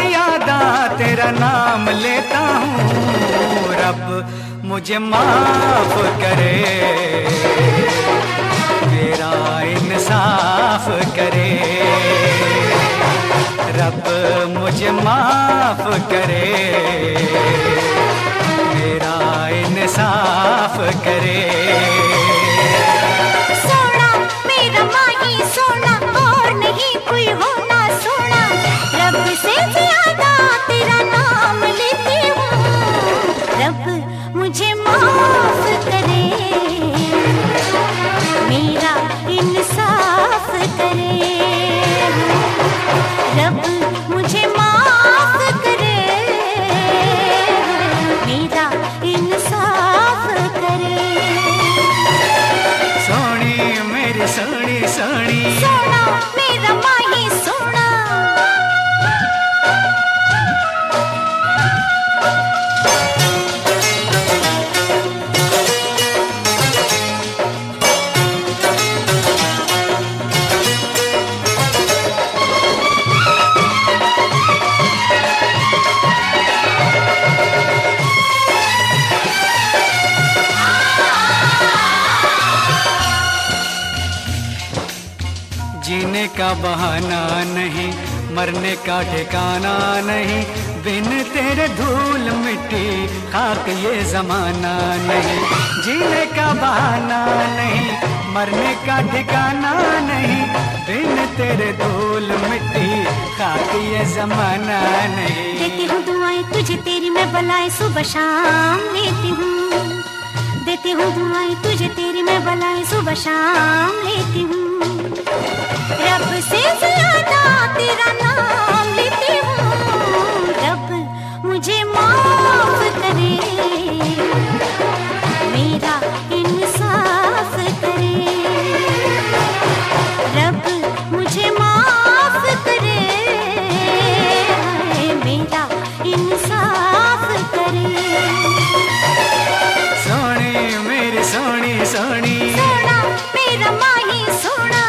ज्यादा तेरा नाम लेता हूँ, रब मुझे माफ करे, मेरा इंसाफ करे, रब मुझे माफ करे, मेरा इंसाफ करे। सोना मेरा माही सोना, और नहीं कोई होना सोना, रब से ज्यादा तेरा नाम लेती हूँ, रब मुझे माफ करे, मेरा इंसाफ करे, रब मुझे माफ करे, मेरा इंसाफ करे। सोनी मेरी सोनी सोनी, सोना मेरा माही सोना। जीने का बहाना नहीं, मरने का ठिकाना नहीं, बिन तेरे धूल मिट्टी खाक ये जमाना नहीं। जीने का बहाना नहीं, मरने का ठिकाना नहीं, बिन तेरे धूल मिट्टी खाक ये जमाना नहीं। देती हूँ दुआएं तुझे तेरी मैं बलाएं सुबह शाम लेती हूँ, देती हूँ दुआएं तुझे तेरी मैं बलाएं सुबह शाम लेती हूँ, रब से ज्यादा तेरा नाम लेती हूँ, रब मुझे माफ करे, मेरा इंसाफ करे, रब मुझे माफ करे, मेरा इंसाफ करे। सोनी मेरी सोनी सोनी, सोना मेरा माही सोना।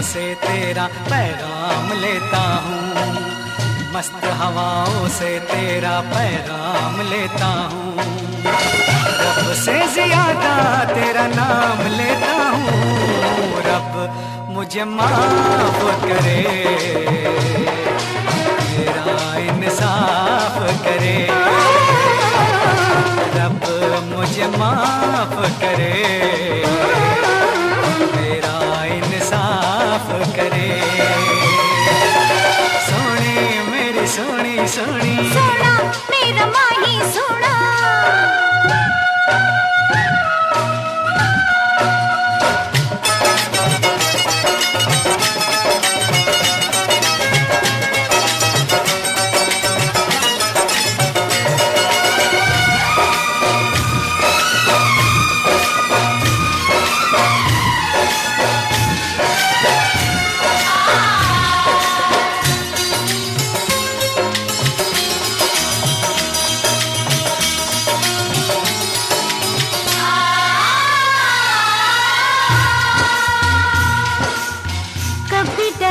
से तेरा पैगाम लेता हूँ, मस्त हवाओं से तेरा पैगाम लेता हूँ, रब से ज्यादा तेरा नाम लेता हूँ, रब मुझे माफ करे, मेरा इंसाफ करे, रब मुझे माफ करे, मेरा इंसाफ करे। सोनी मेरी सोनी सोनी, सोना मेरा माही सोना।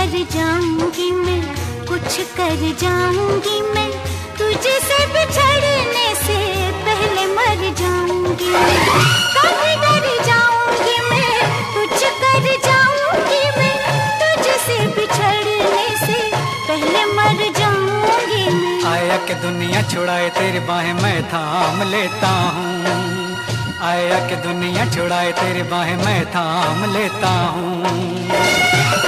कर जाऊंगी मैं, कुछ कर जाऊंगी मैं, तुझसे बिछड़ने से पहले मर जाऊंगी। कभी डर जाऊंगी मैं, कुछ कर जाऊंगी मैं, तुझसे बिछड़ने से पहले मर जाऊंगी मैं। आया कि दुनिया छुड़ाए तेरी बाहें मैं थाम लेता हूँ, आया कि दुनिया छुड़ाए तेरी बाहें मैं थाम लेता हूँ।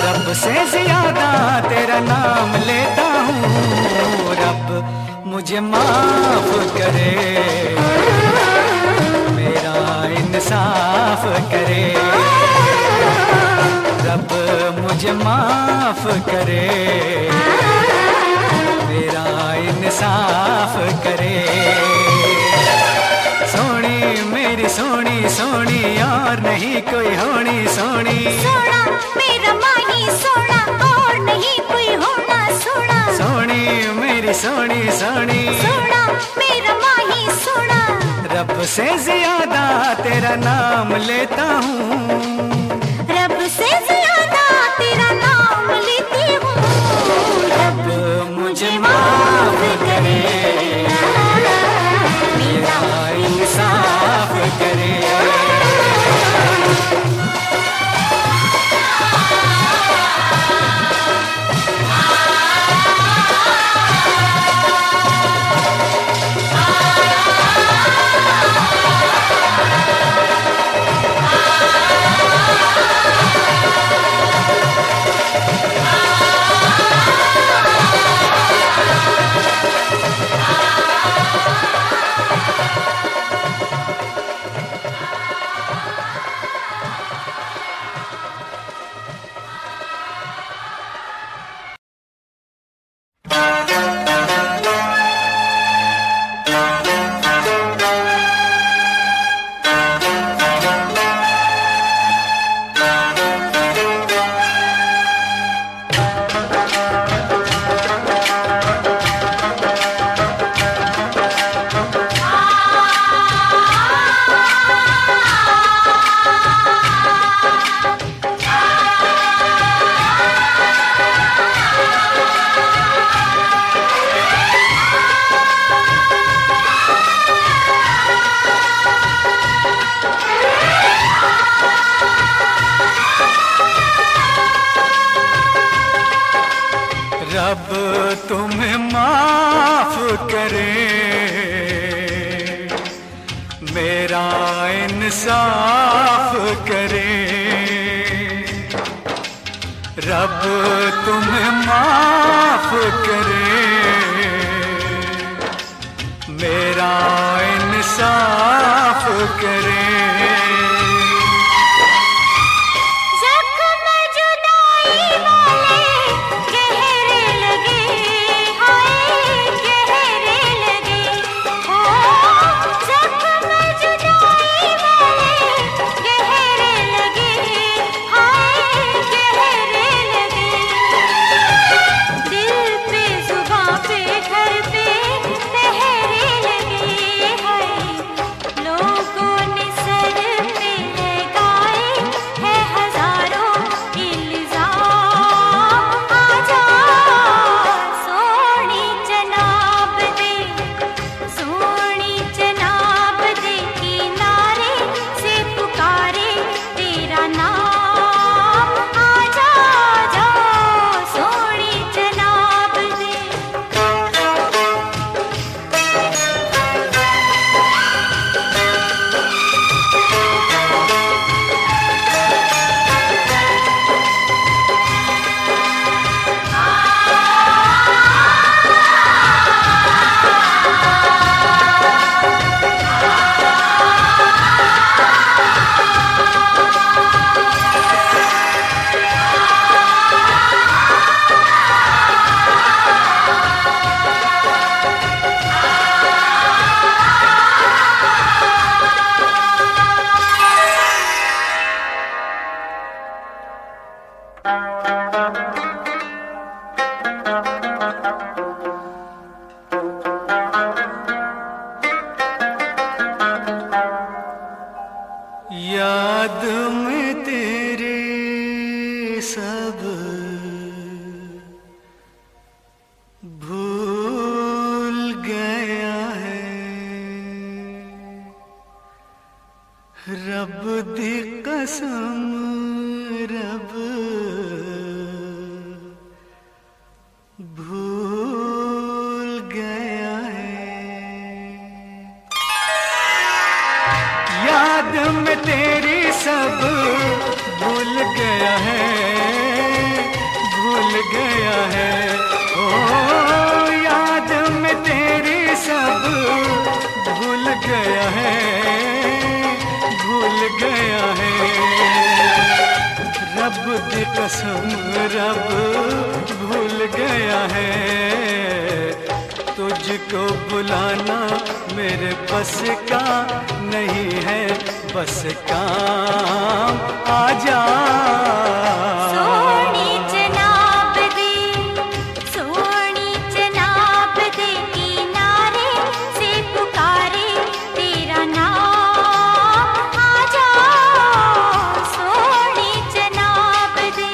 रब से ज्यादा तेरा नाम लेता हूँ, रब मुझे माफ करे, मेरा इंसाफ करे। रब मुझे माफ करे, मेरा इंसाफ करे। सोनी मेरी सोनी सोनी और नहीं कोई होनी सोनी। सोना मेरा माही सोना और नहीं कोई होना सोना। सोनी मेरी सोनी सोनी, सोना मेरा माही सोना। रब से ज्यादा तेरा नाम लेता हूँ, रब से ज्यादा तेरा नाम लेती हूँ। रब मुझे माफ करे, मेरा इंसाफ करे। रब तुम्हें माफ करे, मेरा इंसाफ करे। रब तुम्हें माफ करे, मेरा इंसाफ करे। याद में तेरे सब सब भूल गया है, भूल गया है। ओ याद में तेरी सब भूल गया है, भूल गया है। रब दी कसम रब भूल गया है, तुझको बुलाना मेरे बस का नहीं है, बस काम आजा। सोनी जनाब दे, सोनी जनाब दे, किनारे से पुकारे तेरा नाम आजा। सोनी जनाब दे।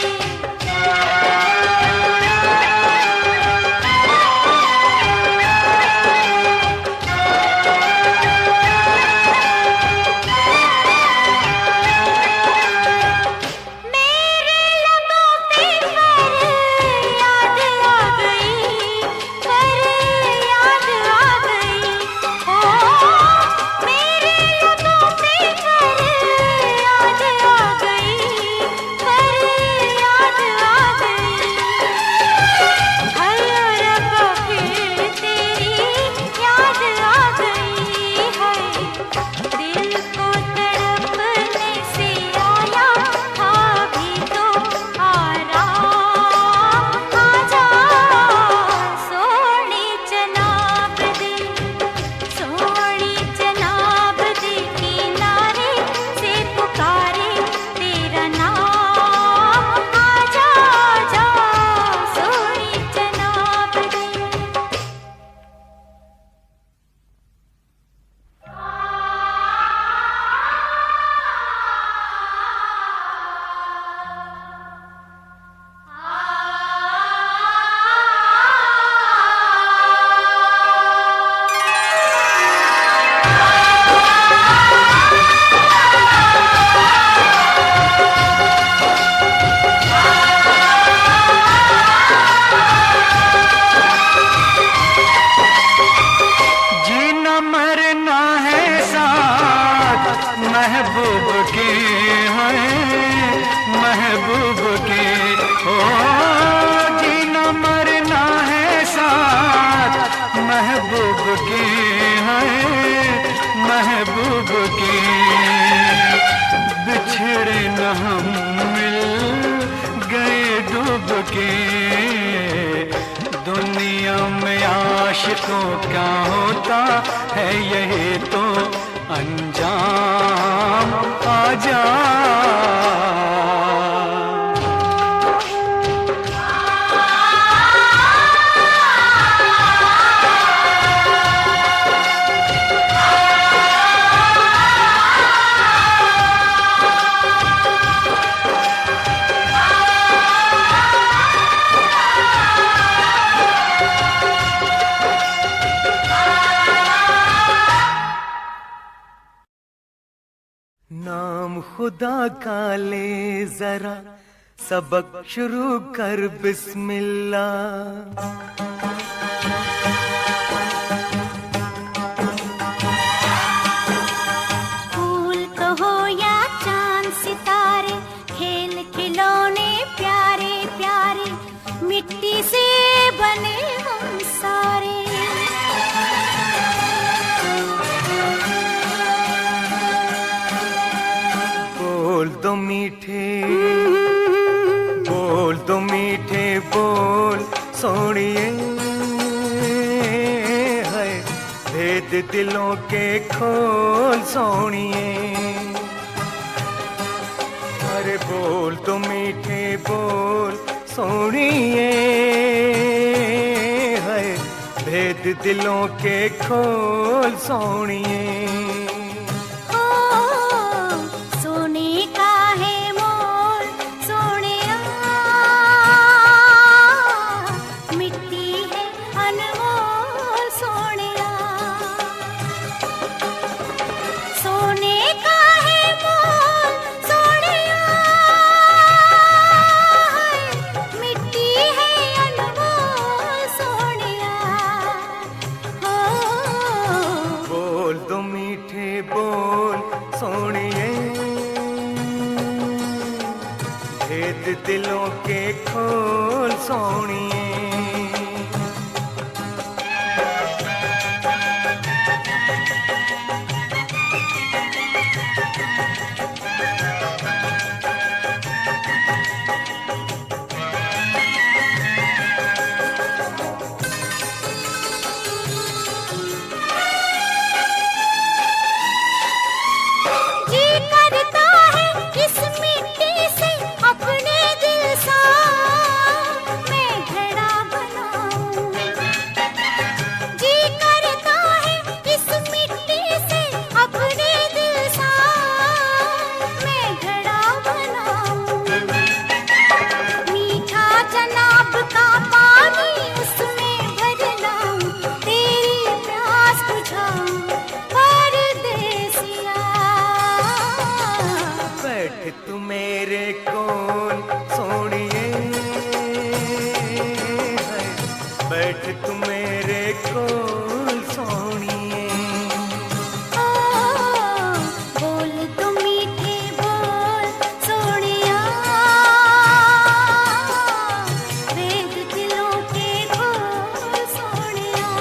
महबूब के हैं, महबूब के। ओ जीना मरना है साथ महबूब के हैं, महबूब के। बिछड़े न हम मिल गए डूब के, दुनिया में आशिकों का होता है यही तो अंजाम आजा। नाम खुदा का ले जरा, सबक शुरू कर बिस्मिल्लाह। फूल कहो या चांद सितारे, खेल खिलौने प्यारे प्यारे, मिट्टी से बने हम सारे। बोल दो मीठे, बोल दो मीठे बोल सोनिए, है भेद दिलों के खोल सोनिए। अरे बोल दो मीठे बोल सोनिए, है भेद दिलों के खोल सोनिए। बोल दो मीठे खोल सोनिए। तू मेरे कोल सोनिए, बैठ तू मेरे कोल सोनिए। बोल तो मीठे बोल सोनिया, वेद दिलों के खोल सोनिया।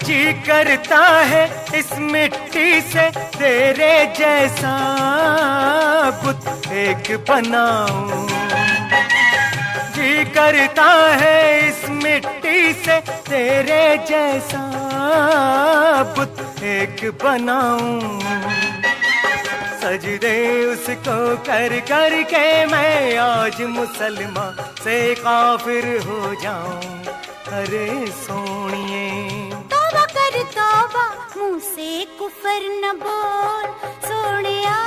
जी करता है इस मिट्टी से तेरे जैसा बुत एक बनाऊं। जी करता है इस मिट्टी से तेरे जैसा बुत एक बनाऊं। सजदे उसको कर कर के मैं आज मुसलमान से काफिर हो जाऊं। अरे सोनिए तौबा कर तौबा, मुंह से कुफर न बोल सोनिया,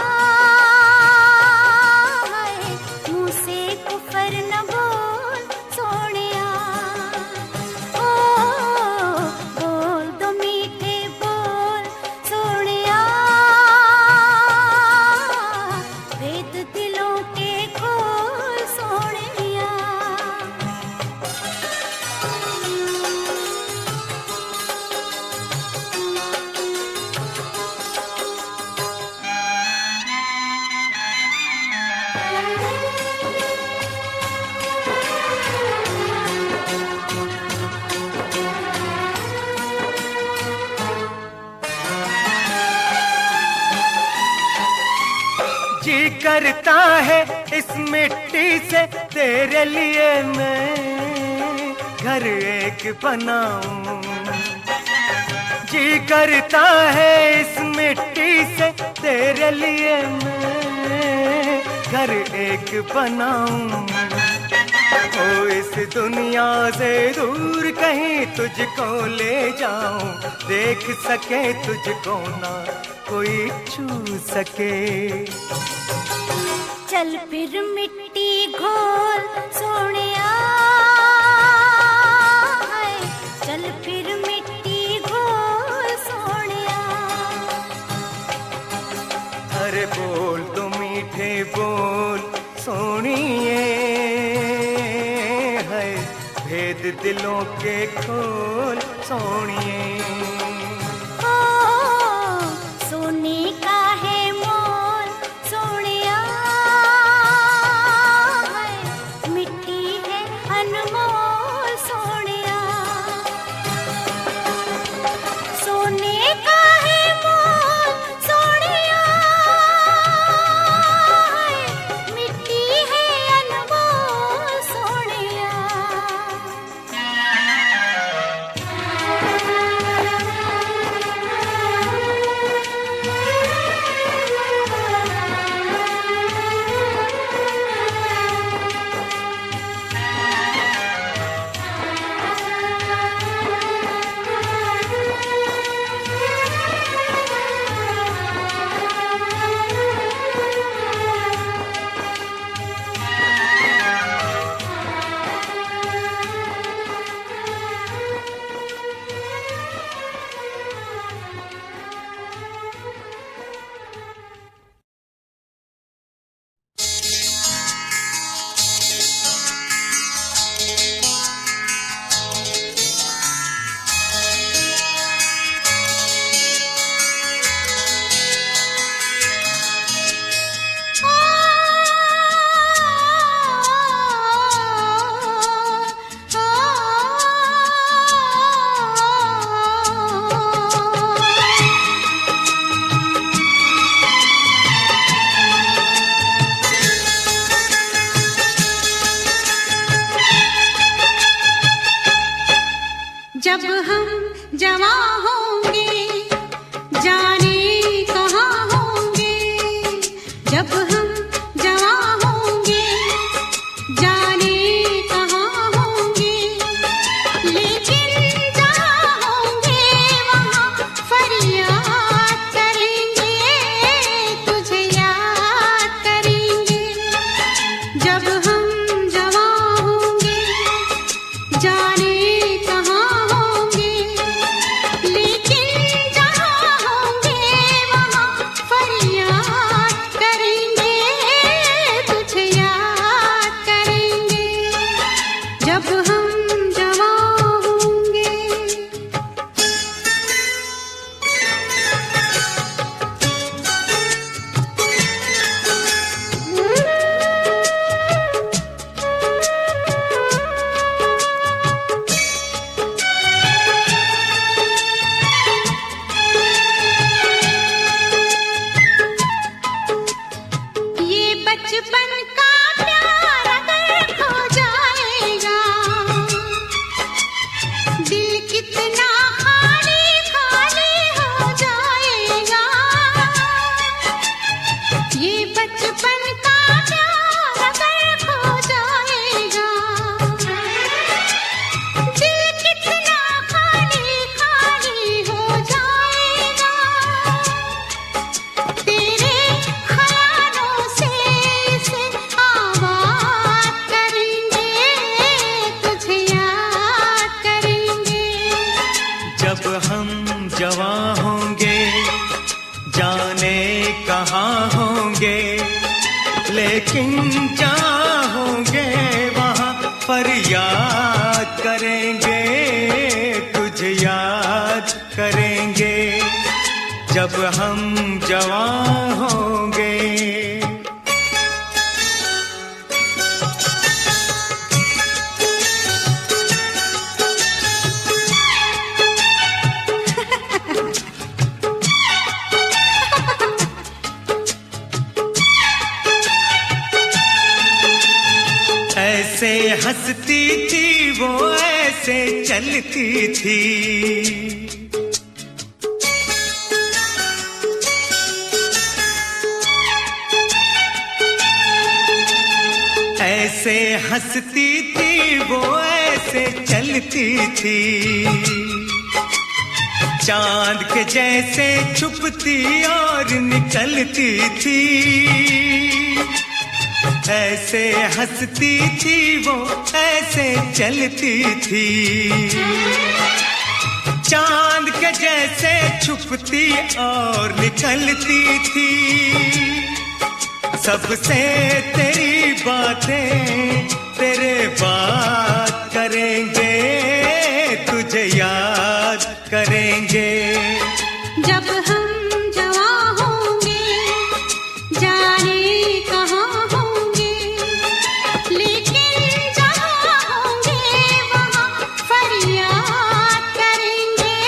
मुंह से कुफर न बोल सोनिया। ओ बोल दो मीठे बोल सोनिया, वेद दिलों के खोल सोनिया। जी करता है इस मिट्टी से तेरे लिए मैं घर एक बनाऊं। जी करता है इस मिट्टी से तेरे लिए मैं घर एक बनाऊं। ओ इस दुनिया से दूर कहीं तुझको ले जाऊं, देख सके तुझको ना कोई छू सके। चल फिर मिट्टी घोल सोनिया, चल फिर मिट्टी घोल सोनिया। अरे बोल तो मीठे बोल सोनिए, है भेद दिलों के खोल सोनिए। सोने का है मोल सोनिया, मिट्टी है अनमोल सोनिया। सोने का है मोल सोनिया, मिट्टी है अनमोल सोनिया। लेकिन जहाँ होंगे वहाँ फरियाद करेंगे, तुझे याद करेंगे जब हम जवान होंगे। ऐसे हंसती थी वो, ऐसे चलती थी, ऐसे हंसती थी वो, ऐसे चलती थी, चांद के जैसे छुपती और निकलती थी। ऐसे हंसती थी वो, ऐसे चलती थी, चांद के जैसे छुपती और निकलती थी। सबसे तेरी बातें तेरे बात करेंगे, तुझे याद करेंगे जब हम जवां होंगे, जाने कहाँ होंगे, लेकिन जहाँ होंगे वहाँ फरियाद करेंगे,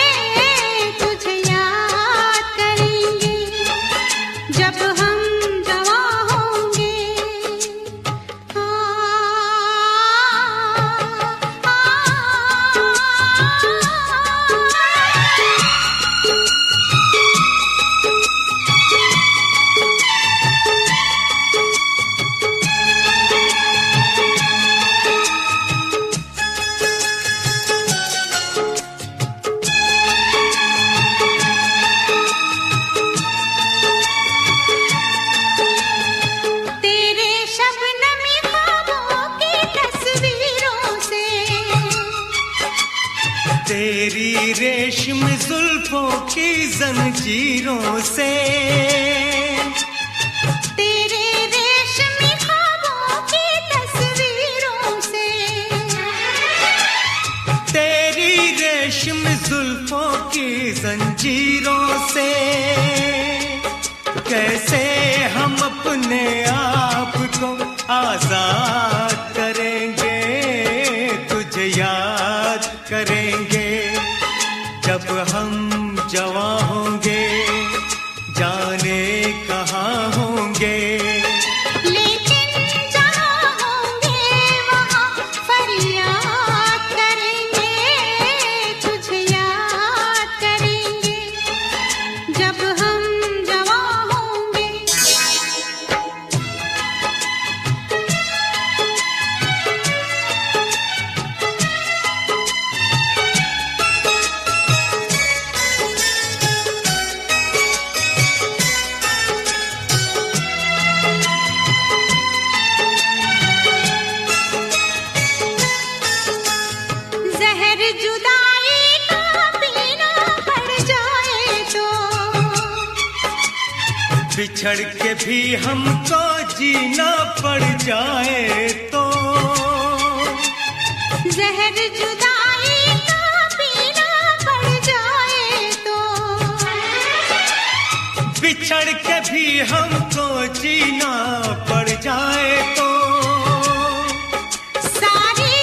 तुझे याद करेंगे जब हम जवां होंगे। तेरे शबनमी ख्वाबों की तस्वीरों से, तेरी रेशम जुल्फों की जंजीरों से, तेरे रेशमी ख्वाबों की तस्वीरों से, तेरी रेशम जुल्फों की जंजीरों से, कैसे हम अपने आप को आजाद करेंगे, तुझे याद करेंगे जब हम जवां होंगे, जाने कहाँ होंगे, लेकिन जहाँ होंगे वहाँ फरियाद करेंगे, तुझे याद करेंगे जब हम जवां होंगे। जहर जुदाई का पीना पड़ जाए तो, बिछड़ के भी हमको जीना पड़ जाए तो, जहर जुदाई का पीना पड़ जाए तो, बिछड़ के भी हमको जीना पड़ जाए तो, सारी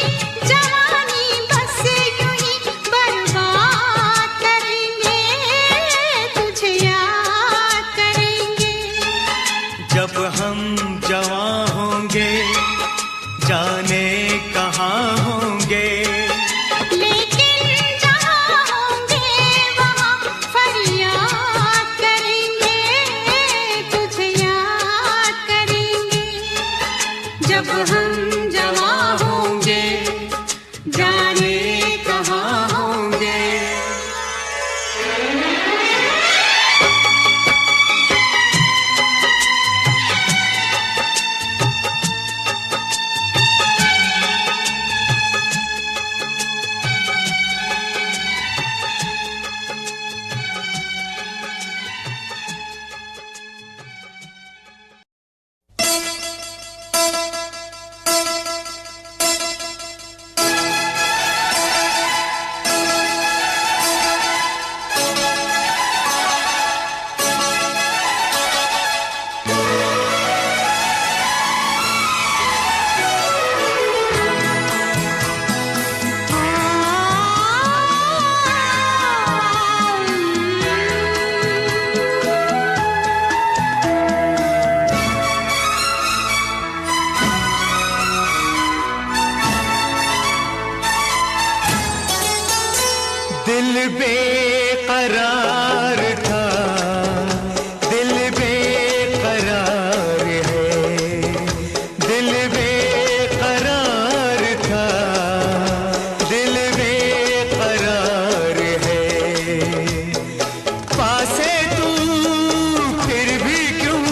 जवानी बस यूं ही बर्बाद करेंगे, तुझे याद करेंगे जब हम जवां होंगे, जाने कहाँ होंगे, लेकिन जहाँ होंगे वहाँ फरियाद करेंगे, तुझे याद करेंगे से तू फिर भी क्यों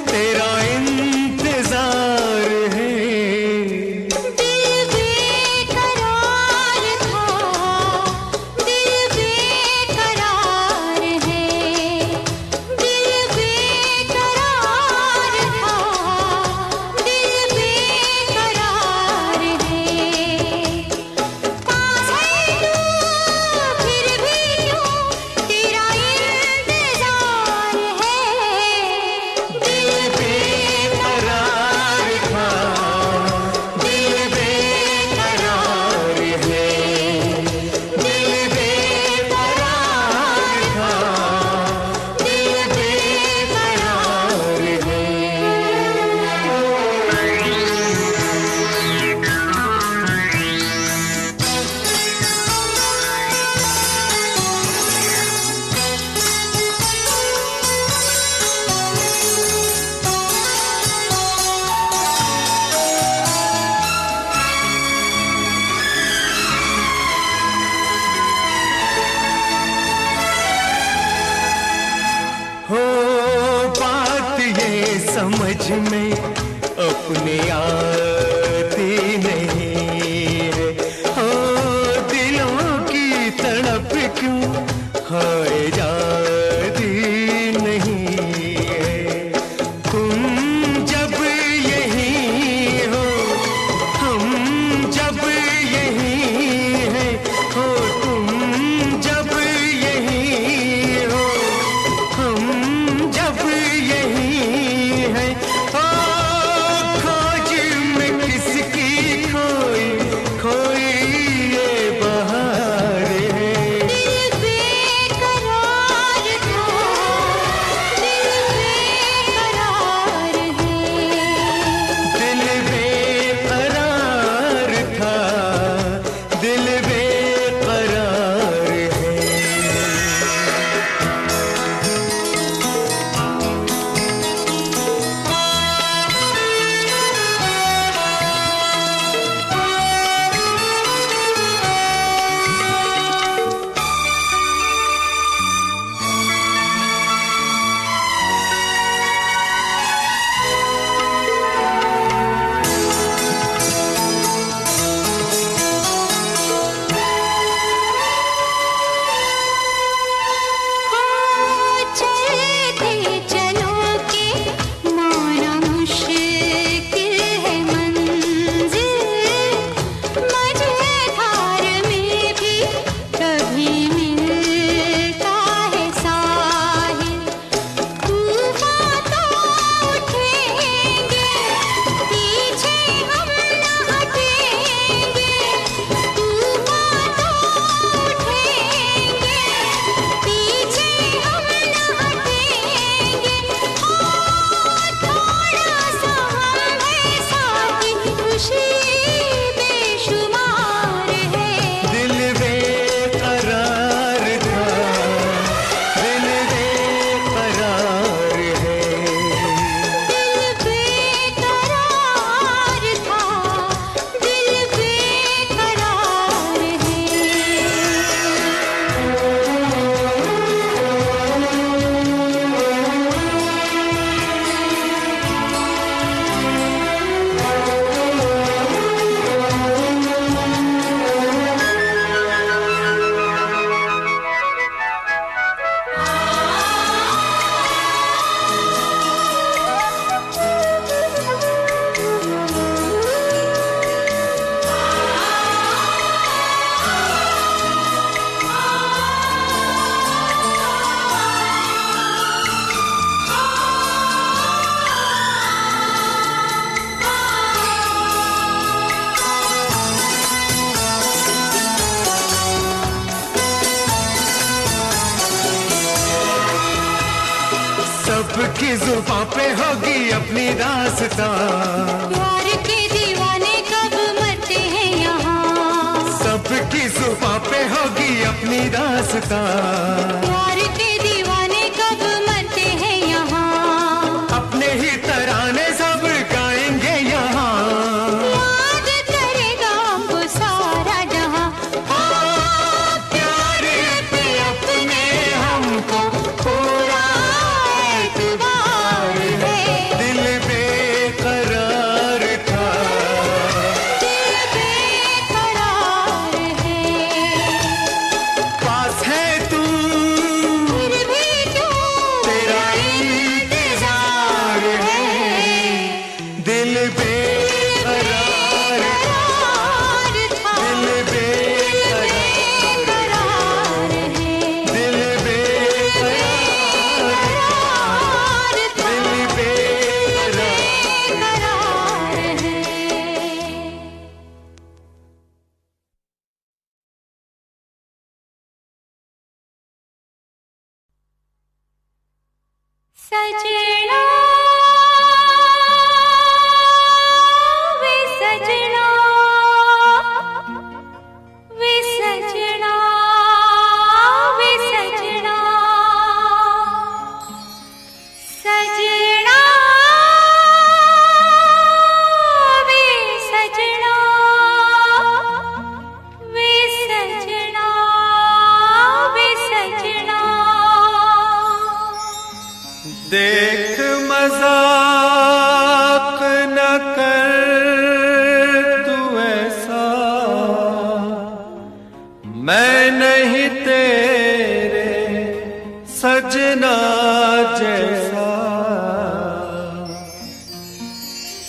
तेरा इंतजार है। दिल बेकरार था, दिल बेकरार है, दिल बेकरार था, दिल बेकरार है। पास है तू फिर भी क्यों तेरा इंतजार है। दिल बेकरार था, दिल बेकरार है, दिल बेकरार था, दिल बेकरार है। हो बात ये समझ में अपने आती नहीं है। हो दिलों की तड़प क्यों हाय जाती नहीं है। तुम जब यही हो, हम जब यही हैं। हो तुम जब यही हो, हम जब यही हैं। ओ खोज में किसकी खोई खोई ये बहार है। दिल बेकरार था, दिल बेकरार है। दिल बेकरार था, दिल बेकरार है। चलते चलो के माना मुश्किल है मंजिल। मझधार में भी कभी मिलता है साहिल। तूफान तो उठेंगे, पीछे हम न हटेंगे। तूफान तो उठेंगे, पीछे हम न हटेंगे। थोड़ा सा हम है साथी, खुशी बेशुमार है। दिल बेकरार था, दिल बेकरार है। दिल बेकरार था, दिल बेकरार है। सबकी जुबां पे होगी अपनी दास्तां। प्यार के दीवाने कब मरते हैं यहाँ। सबकी जुबां पे होगी अपनी दास्तां। प्यार के दीवाने कब मरते हैं यहाँ। अपने ही तराने सब गाएंगे यहाँ। याद करेगा वो सारा जहाँ। प्यार पे अपने हमको सजना वे सजना वे सजना वे सजना सजना वे सजना वे सजना वे सजना देख मजाक न कर तू ऐसा, मैं नहीं तेरे सजना जैसा।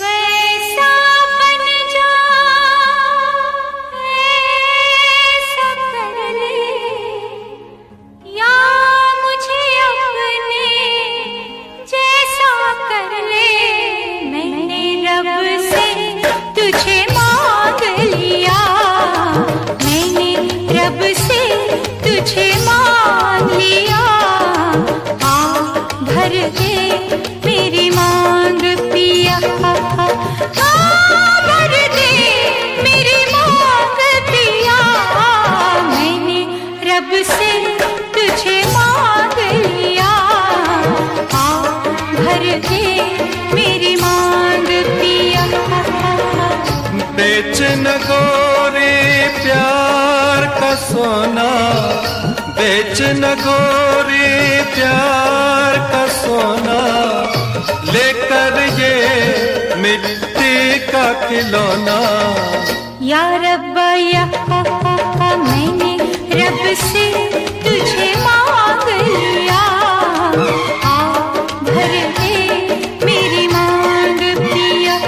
वैसा बन जा ऐसा कर ले, या मुझे अपने जैसा कर ले। मैंने रब से तुझे मांग लिया, मैंने रब से तुझे मांग लिया। आ भर दे मेरी मांग पिया, आ भर दे मेरी मांग पिया। मैंने रब से तुझे मांग लिया, आ भर दे मेरी मांग पिया। बेच न गोरे प्यार का सोना, बेच न गोरे प्यार का सोना, लेकर ये मिट्टी का खिलौना। या रब्बा या मैंने रब से तुझे मांग लिया, आ भर दे मेरी मांग पिया।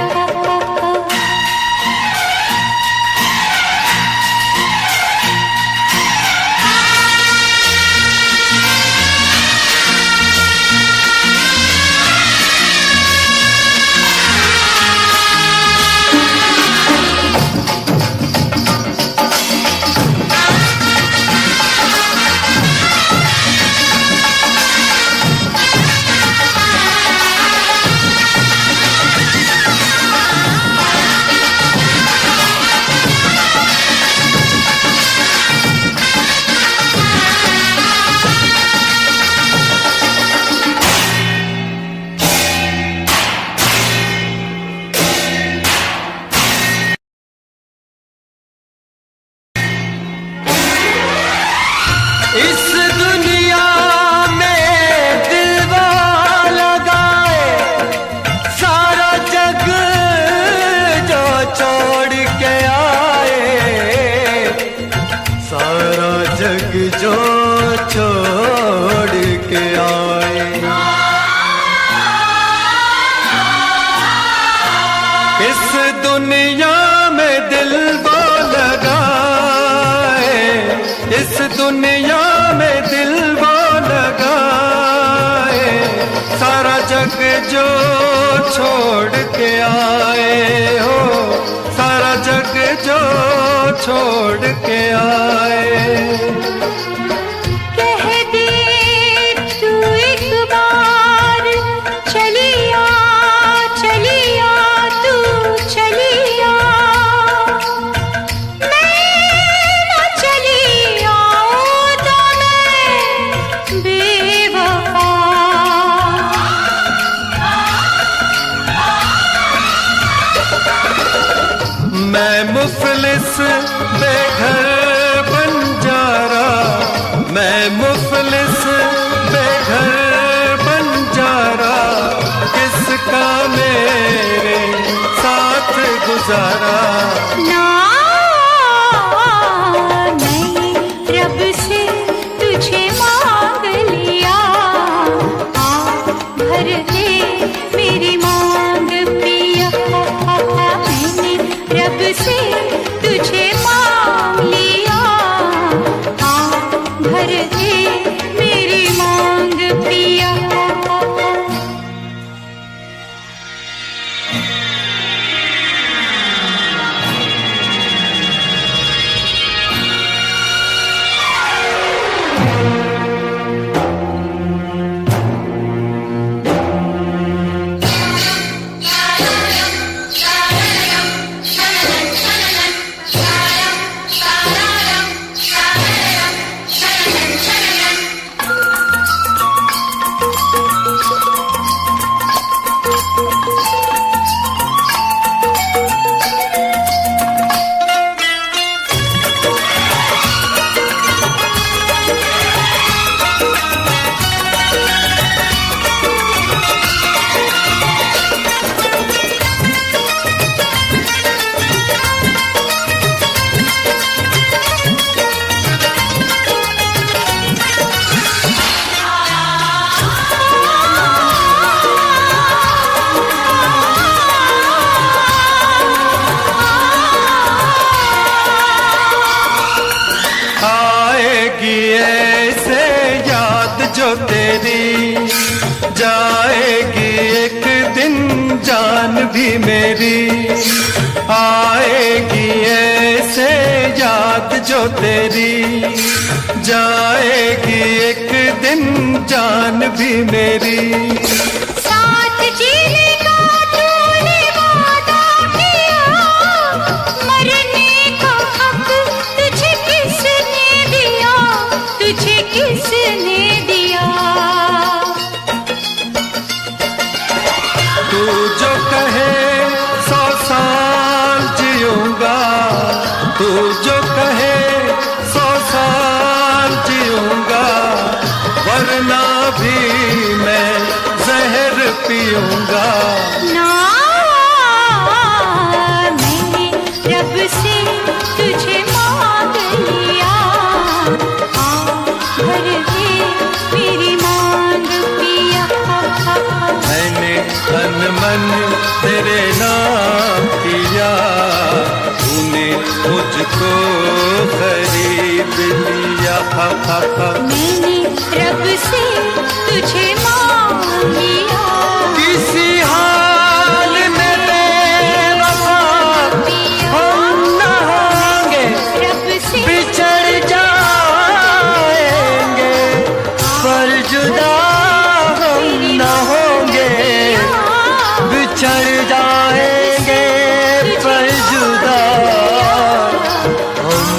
इस दुनिया में दिलवा लगाए, सारा जग जो छोड़ के आए, सारा जग जो छोड़ के आए। इस दुनिया में दिल वो लगाए, इस दुनिया में दिल वो लगाए, सारा जग जो छोड़ के आए हो, सारा जग जो छोड़ के आए। कह दे तू एक बार चलिया चलिया तू चलिया, मैं न चली आऊं तो मैं बेवफा। मैं मुफलिस बेघर बंजारा, मैं मुफलिस बेघर बंजारा, किसका मेरे साथ गुजारा। ना मैंने रब से तुझे मांग लिया, आ भर दे मेरी मांग पिया। मैंने रब से तुझे मांग लिया, आ भर दे मेरी मांग पिया। जाएगी एक दिन जान भी मेरी, आएगी ऐसे याद जो तेरी, जाएगी एक दिन जान भी मेरी। साथ जीने का तूने वादा किया, मरने का हक तुझे किसने दिया, तुझे किसने दिया। तू जो कहे 100 साल जीऊंगा, तू जो कहे 100 साल जीऊंगा, वरना भी मैं जहर पीऊंगा। ना मैंने रब से तुझे मांग लिया, भर दे मेरी मांग पिया। मैंने तन मन तेरे नाम किया, तूने मुझको खरीद लिया। मैंने रब से तुझे मांग लिया, किसी हाल में बेवफा हम न होंगे, रब से बिछड़ जाएंगे पर जुदा हम न होंगे, बिछड़ जाएंगे पर जुदा हम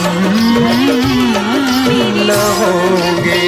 न होंगे।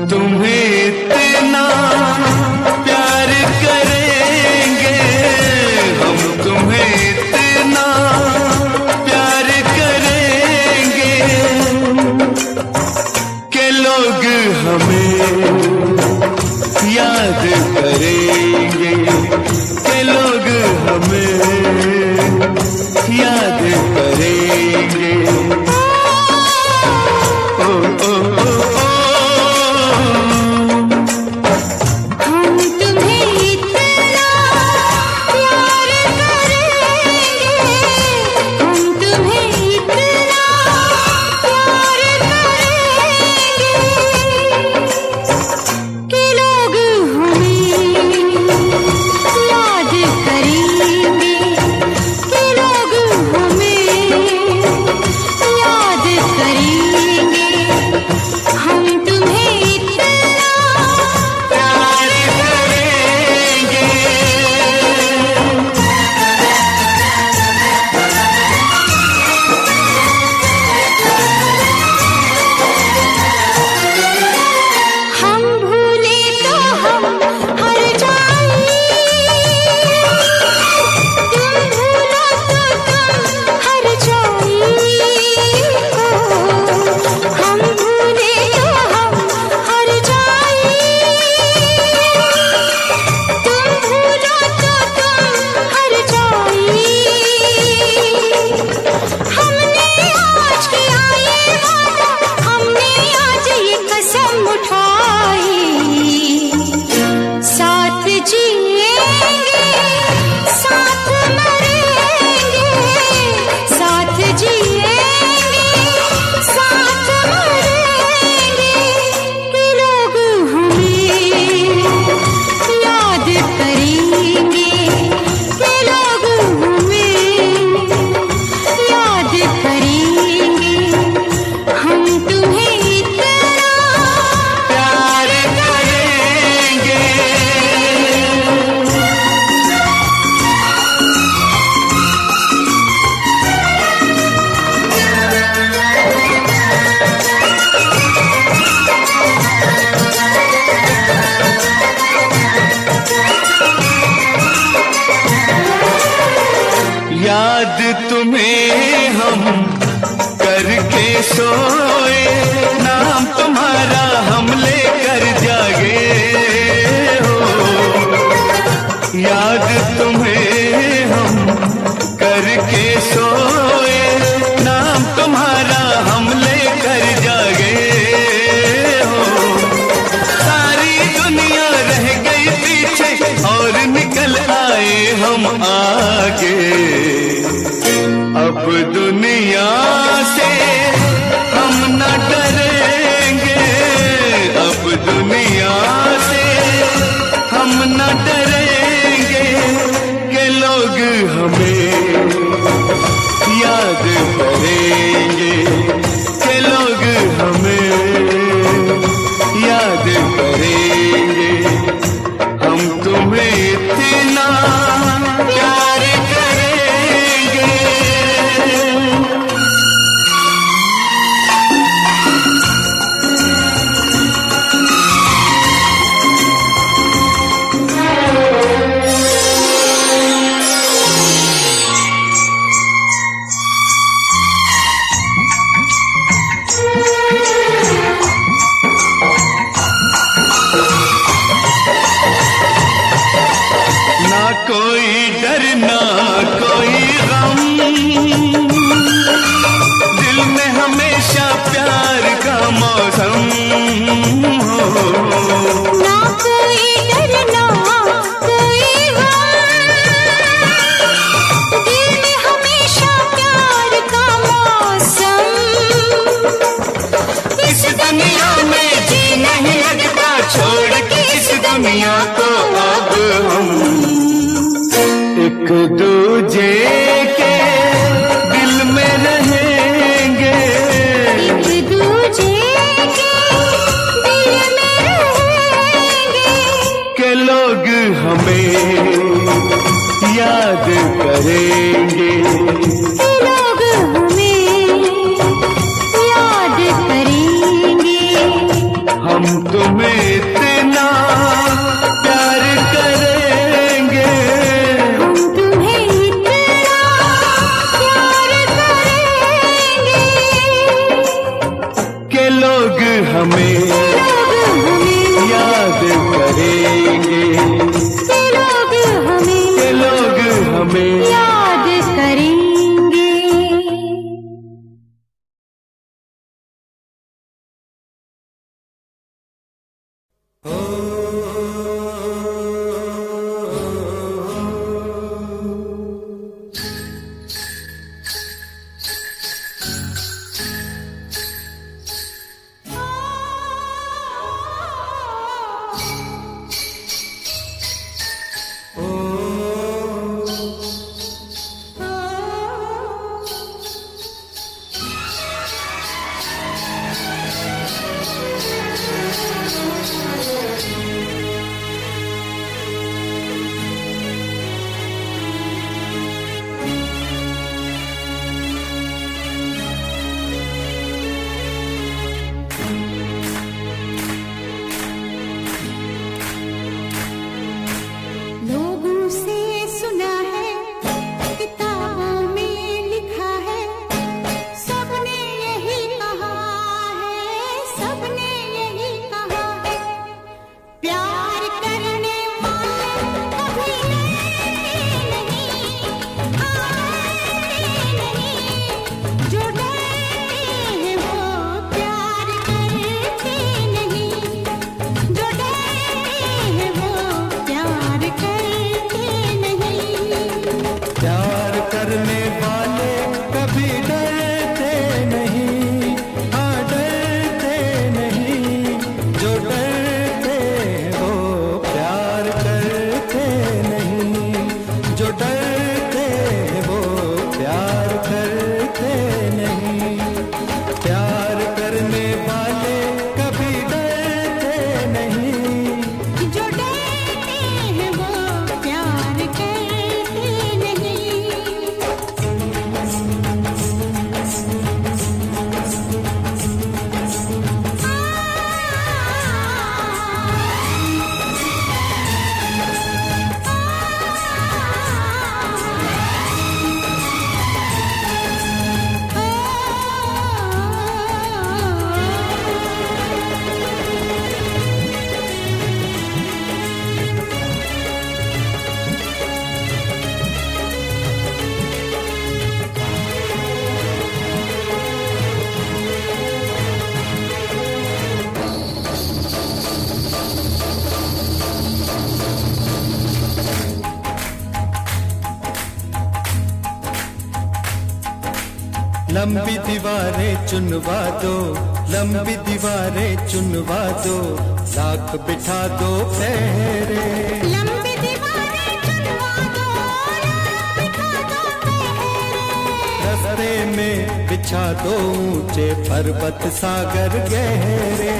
तुम्हें इतना प्यार करेंगे, हम तुम्हें इतना प्यार करेंगे कि लोग हमें याद करेंगे, कि लोग हमें याद करेंगे। ओ ओ ओ ओ हम तुम्हें इतना प्यार करेंगे, हम तुम्हें इतना प्यार करेंगे कि लोग हमें याद करेंगे, कि लोग हमें याद करेंगे। हम तुम्हें इतना प्यार करेंगे। हम भूले तो हम हर जाएं, तुम भूलो तो तुम हर जाएं। हम भूले तो हम हर जाएं, तुम भूलो तो तुम हर जाएं। हमने आज किया ये वादा, हमने आज ये कसम उठाई, साथ जिएंगे साथ मरेंगे, साथ जिएंगे साथ मरेंगे कि लोग हमें याद करेंगे, कि लोग हमें याद करेंगे। हम तुम्हें इतना प्यार करेंगे। याद तुम्हें हम करके सोए, नाम तुम्हारा हम लेकर जागे हो। याद तुम्हें हम करके सोए, नाम तुम्हारा हम लेकर जागे हो। सारी दुनिया रह गई पीछे और निकल आए हम आगे। अब दुनिया से हम न डरेंगे, अब दुनिया से हम न डरेंगे कि लोग हमें याद करेंगे, कि लोग हमें याद करेंगे। हम तुम्हें इतना प्यार करेंगे। ना कोई डर ना कोई गम, दिल में हमेशा प्यार का मौसम हो। ना कोई डर ना कोई गम, दिल में हमेशा प्यार का मौसम। इस दुनिया में जी नहीं लगता, छोड़ के इस दुनिया को अब हम एक दूजे के दिल में रहेंगे, एक दूजे के दिल में रहेंगे के लोग हमें याद करेंगे, कि लोग हमें याद करेंगे। हम तुम्हें इतना प्यार करेंगे, हम तुम्हें इतना प्यार करेंगे कि लोग हमें याद करेंगे, कि लोग हमें याद करेंगे। लंबी दीवारें चुनवा दो, लंबी दीवारें चुनवा दो, लाख बिठा दो पहरे। लंबी दीवारें चुनवा दो, लाख बिठा दो पहरे। रस्ते में बिछा दो ऊंचे पर्वत सागर गहरे।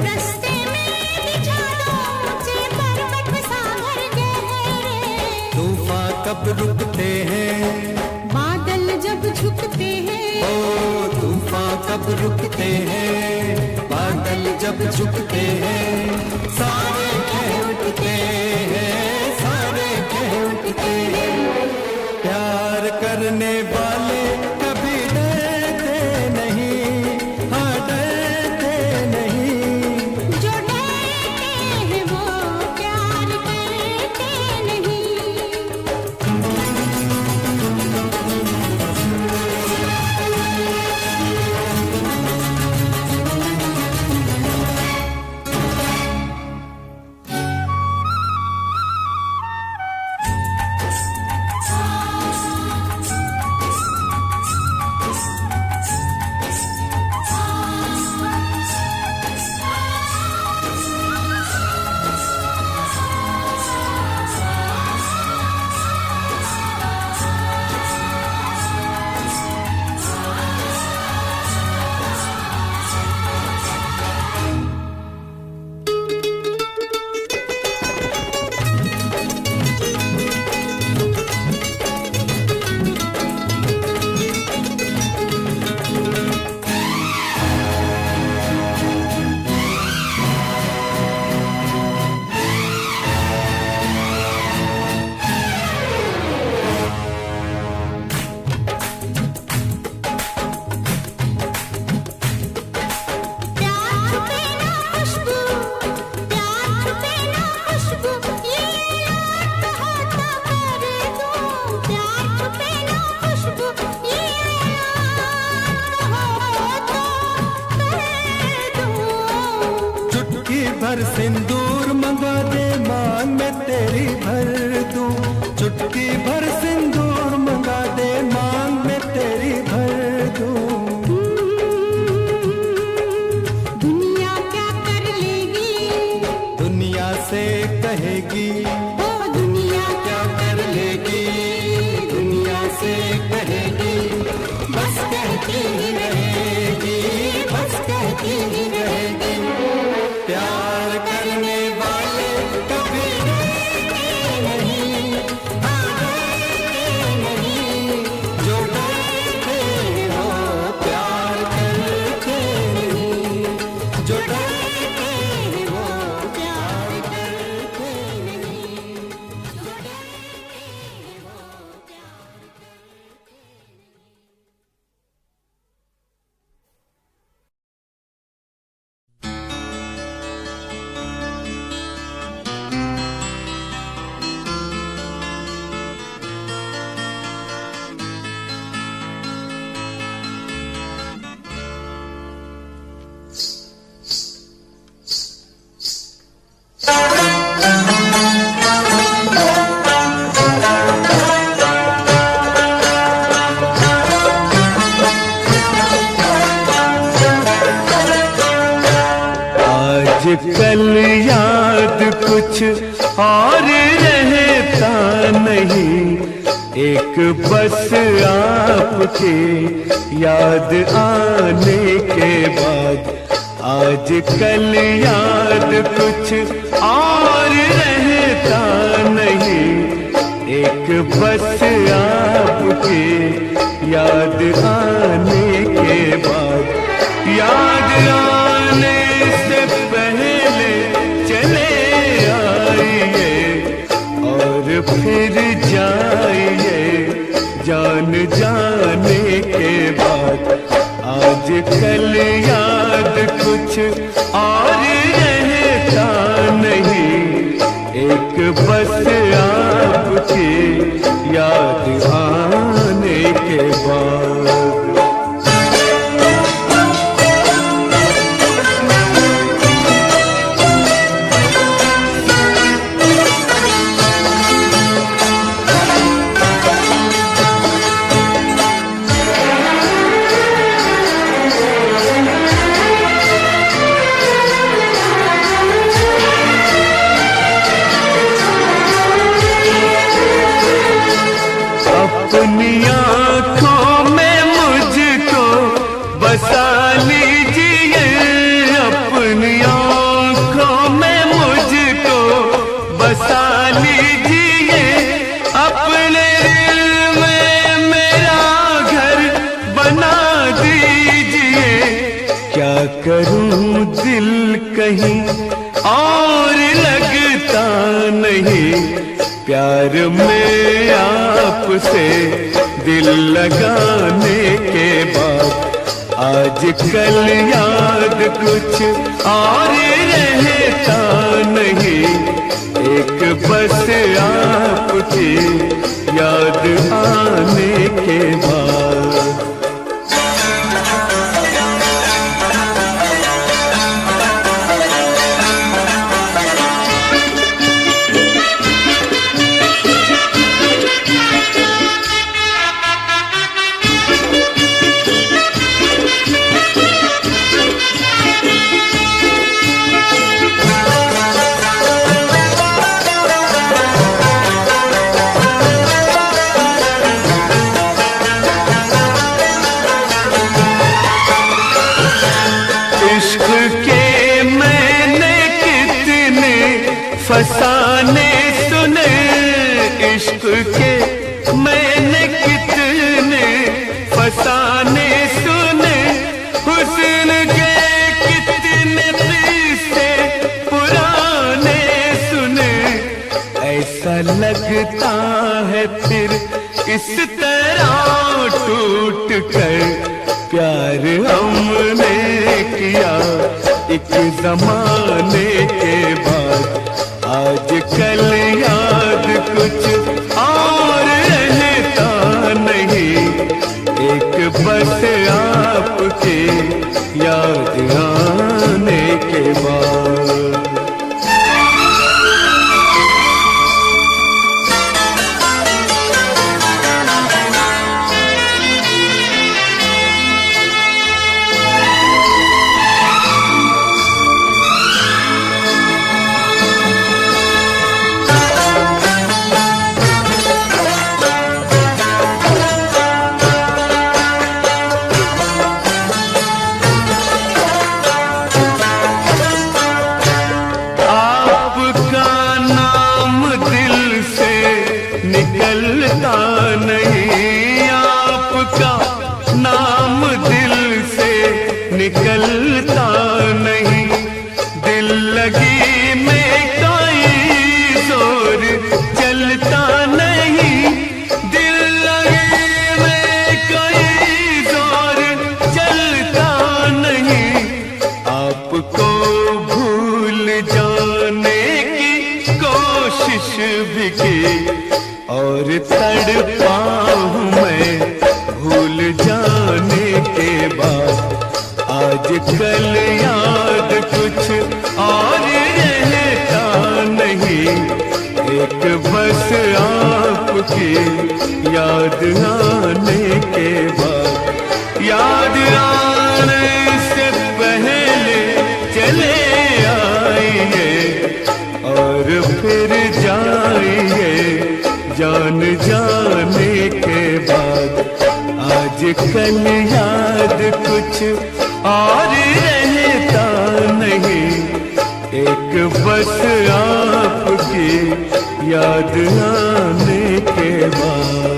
रस्ते में बिछा दो ऊंचे पर्वत सागर गहरे। तूफान कब रुकते हैं, बादल जब झुकते हैं। ओ तूफान कब रुकते हैं, बादल जब झुकते हैं। सारे कह उठते हैं, सारे कह उठते हैं। प्यार करने वाले कभी डरते नहीं, हाँ डरते नहीं। जो डरते हैं वो प्यार करते नहीं। भर सिंदूर मंगा दे, मांग में तेरी भर दूं। चुटकी भर सिंदूर मंगा दे, मांग में तेरी भर दूं। दुनिया क्या कर लेगी, दुनिया से कहेगी, ओ दुनिया क्या कर लेगी, दुनिया से कहेगी। बस कहती ही रहेगी, बस कहती ही रहेगी। प्यार करने वाले कभी डरते नहीं, डरते नहीं। जो डरते हो प्यार करते नहीं, जो डरते हो प्यार करते नहीं। आजकल याद कुछ और रहता नहीं, एक बस आपके याद आने के बाद। आजकल याद कुछ और रहता नहीं, एक बस आपके याद आने के बाद। याद आने से पहले चले आइए और फिर जाइए जान जाने के बाद। आजकल याद कुछ और रहता नहीं, एक बस आपकी याद आने के बाद। अपनी आँखों में मुझको बसा लीजिए, अपनी आँखों में मुझको बसा लीजिए। अपने दिल में मेरा घर बना दीजिए। क्या करूं दिल कहीं और लगता नहीं, प्यार में आपसे दिल लगाने के बाद। आजकल याद कुछ और रहता नहीं, एक बस आपकी याद आने के बाद। इश्क के मैंने कितने फसाने सुने, इश्क के मैंने कितने फसाने सुने। हुस्न के कितने किस्से पुराने सुने। ऐसा लगता है फिर इस तरह टूट कर प्यार हमने किया एक जमाने के बाद। आजकल याद कुछ और रहता नहीं, एक बस आपके याद आने के बाद। आपको भूल जाने की कोशिश भी की और तड़पा हूँ मैं भूल जाने के बाद। आज कल याद कुछ और रहता नहीं, एक बस आपकी याद आने के बाद। याद आने से पहले चले आइए और फिर जाइए जान जाने के बाद। आज कल याद कुछ और रहता नहीं, एक बस आपकी याद आने के बाद।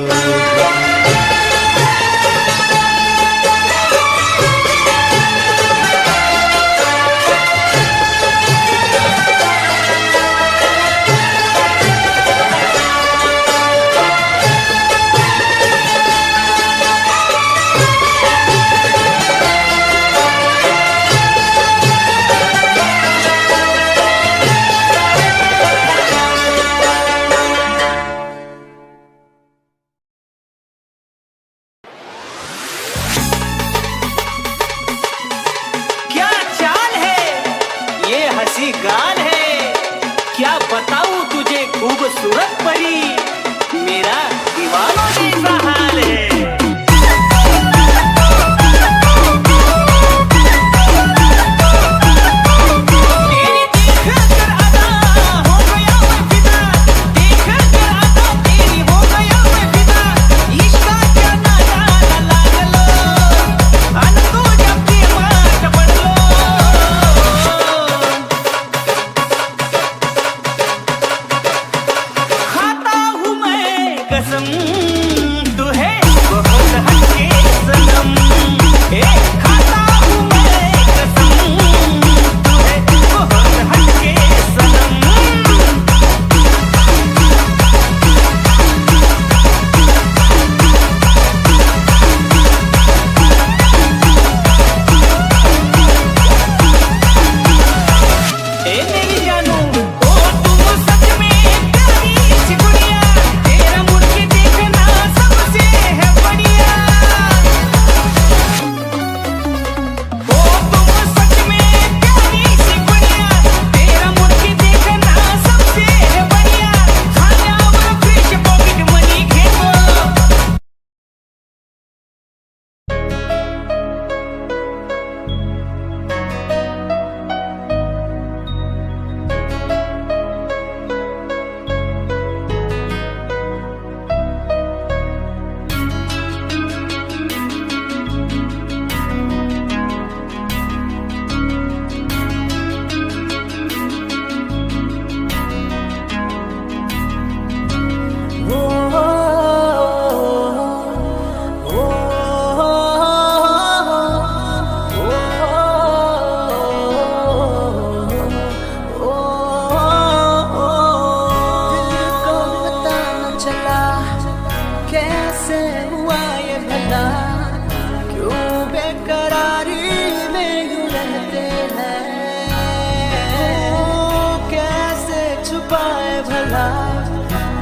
गान है क्या बताऊं तुझे खूबसूरत परी, मेरा दीवानों जैसा हाल है।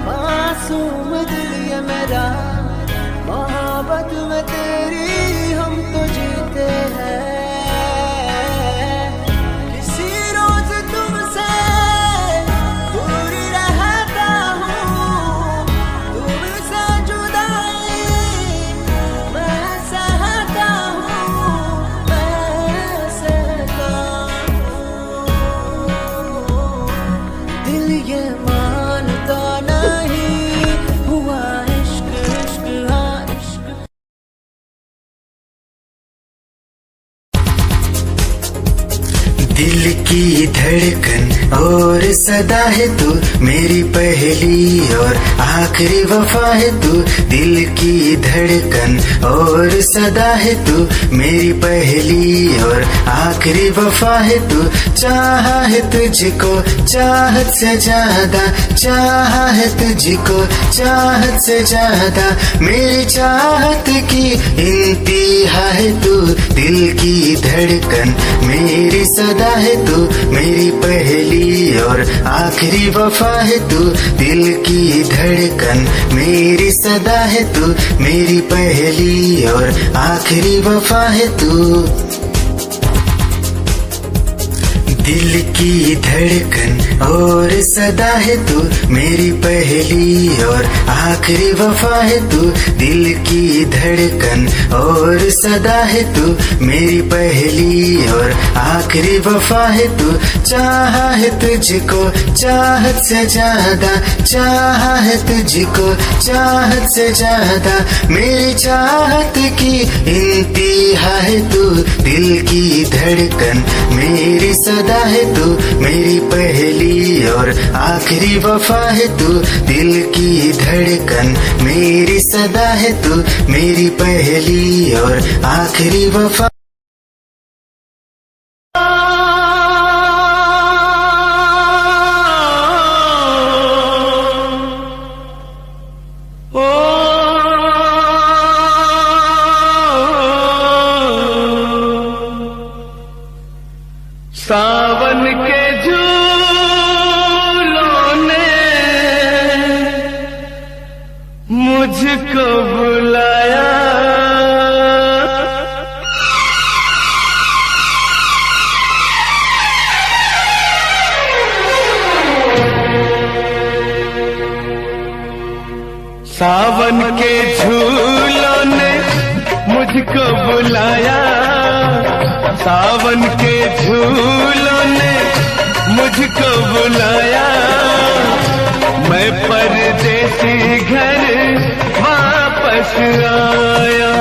मासूम दिल ये मेरा, मोहब्बत में तेरी हम तो जीते हैं। किसी रोज तुमसे दूर रहता हूँ, तुमसे जुदाई मैं सहता हूँ, मैं सहता हूँ। दिल ये मानता नहीं हुआ इश्क, इश्क हाँ इश्क। दिल की धड़कन और सदा है तू, मेरी पहली और आखिरी वफा है तू। दिल की धड़कन और सदा है तू, मेरी पहली और आखिरी वफा है तू। चाहा है तुझको चाहत से ज्यादा, चाहा है तुझको चाहत से ज्यादा, मेरी चाहत की इंतहा है तू। दिल की धड़कन मेरी सदा मेरी पहली और आखिरी वफा है तू, दिल की धड़कन मेरी सदा है तू, मेरी पहली और आखिरी वफा है तू। दिल की धड़कन और सदा है तू, मेरी पहली और आखिरी वफा है तू, दिल की धड़कन और सदा है तू, मेरी पहली और आखिरी वफा है तू। चाहा है तुझको चाहत से ज्यादा, चाहा है तुझको चाहत से ज्यादा, मेरी चाहत की इंतहा है तू, दिल की धड़कन मेरी सदा है तू, मेरी पहली और आखिरी वफा है तू, दिल की धड़कन मेरी सदा है तू, मेरी पहली और आखिरी वफा। सावन के झूलों ने मुझको बुलाया, सावन के झूलों ने मुझको बुलाया, सावन के झूलों ने मुझको बुलाया, मैं परदेसी घर वापस आया।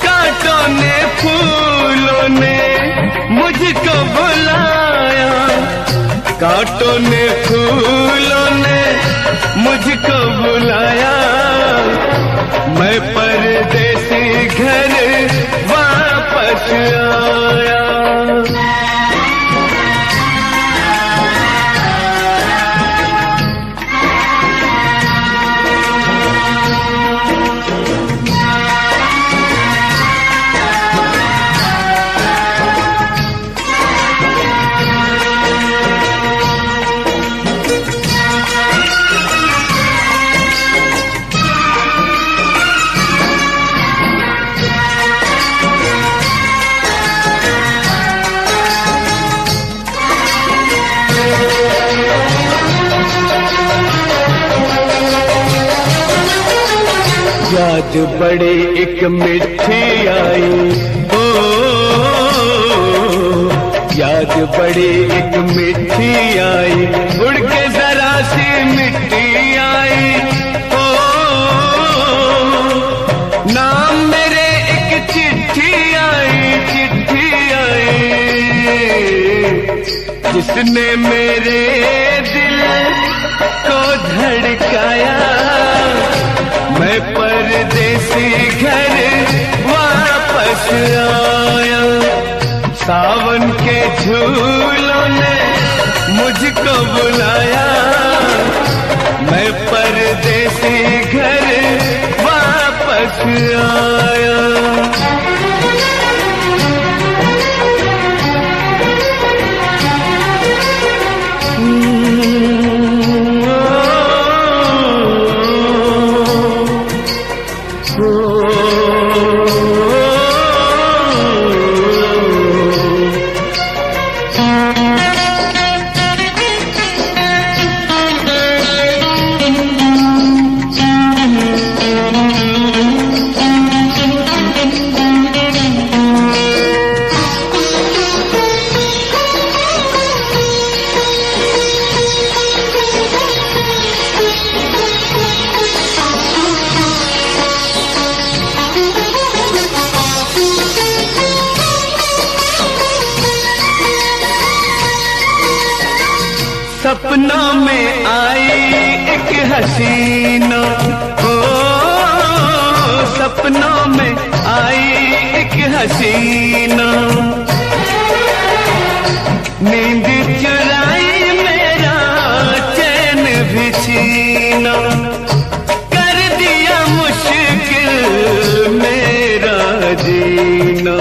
कांटों ने फूलों ने मुझको बुलाया, कांटों ने फूलों ने मुझको बुलाया, मैं परदेसी घर वापस आया। याद बड़ी एक मिठी आई, ओ याद बड़ी एक मिठी आई, उड़ के जरा सी मिट्टी आई, ओ नाम मेरे एक चिट्ठी आई, चिट्ठी आई, जिसने मेरे दिल को धड़काया, मैं परदेसी घर वापस आया। सावन के झूलों ने मुझको बुलाया, मैं परदेसी घर वापस आया। सपनों में आई एक हसीना, ओ सपनों में आई एक हसीना, नींद चुराई मेरा चैन भी छीना, कर दिया मुश्किल मेरा जीना।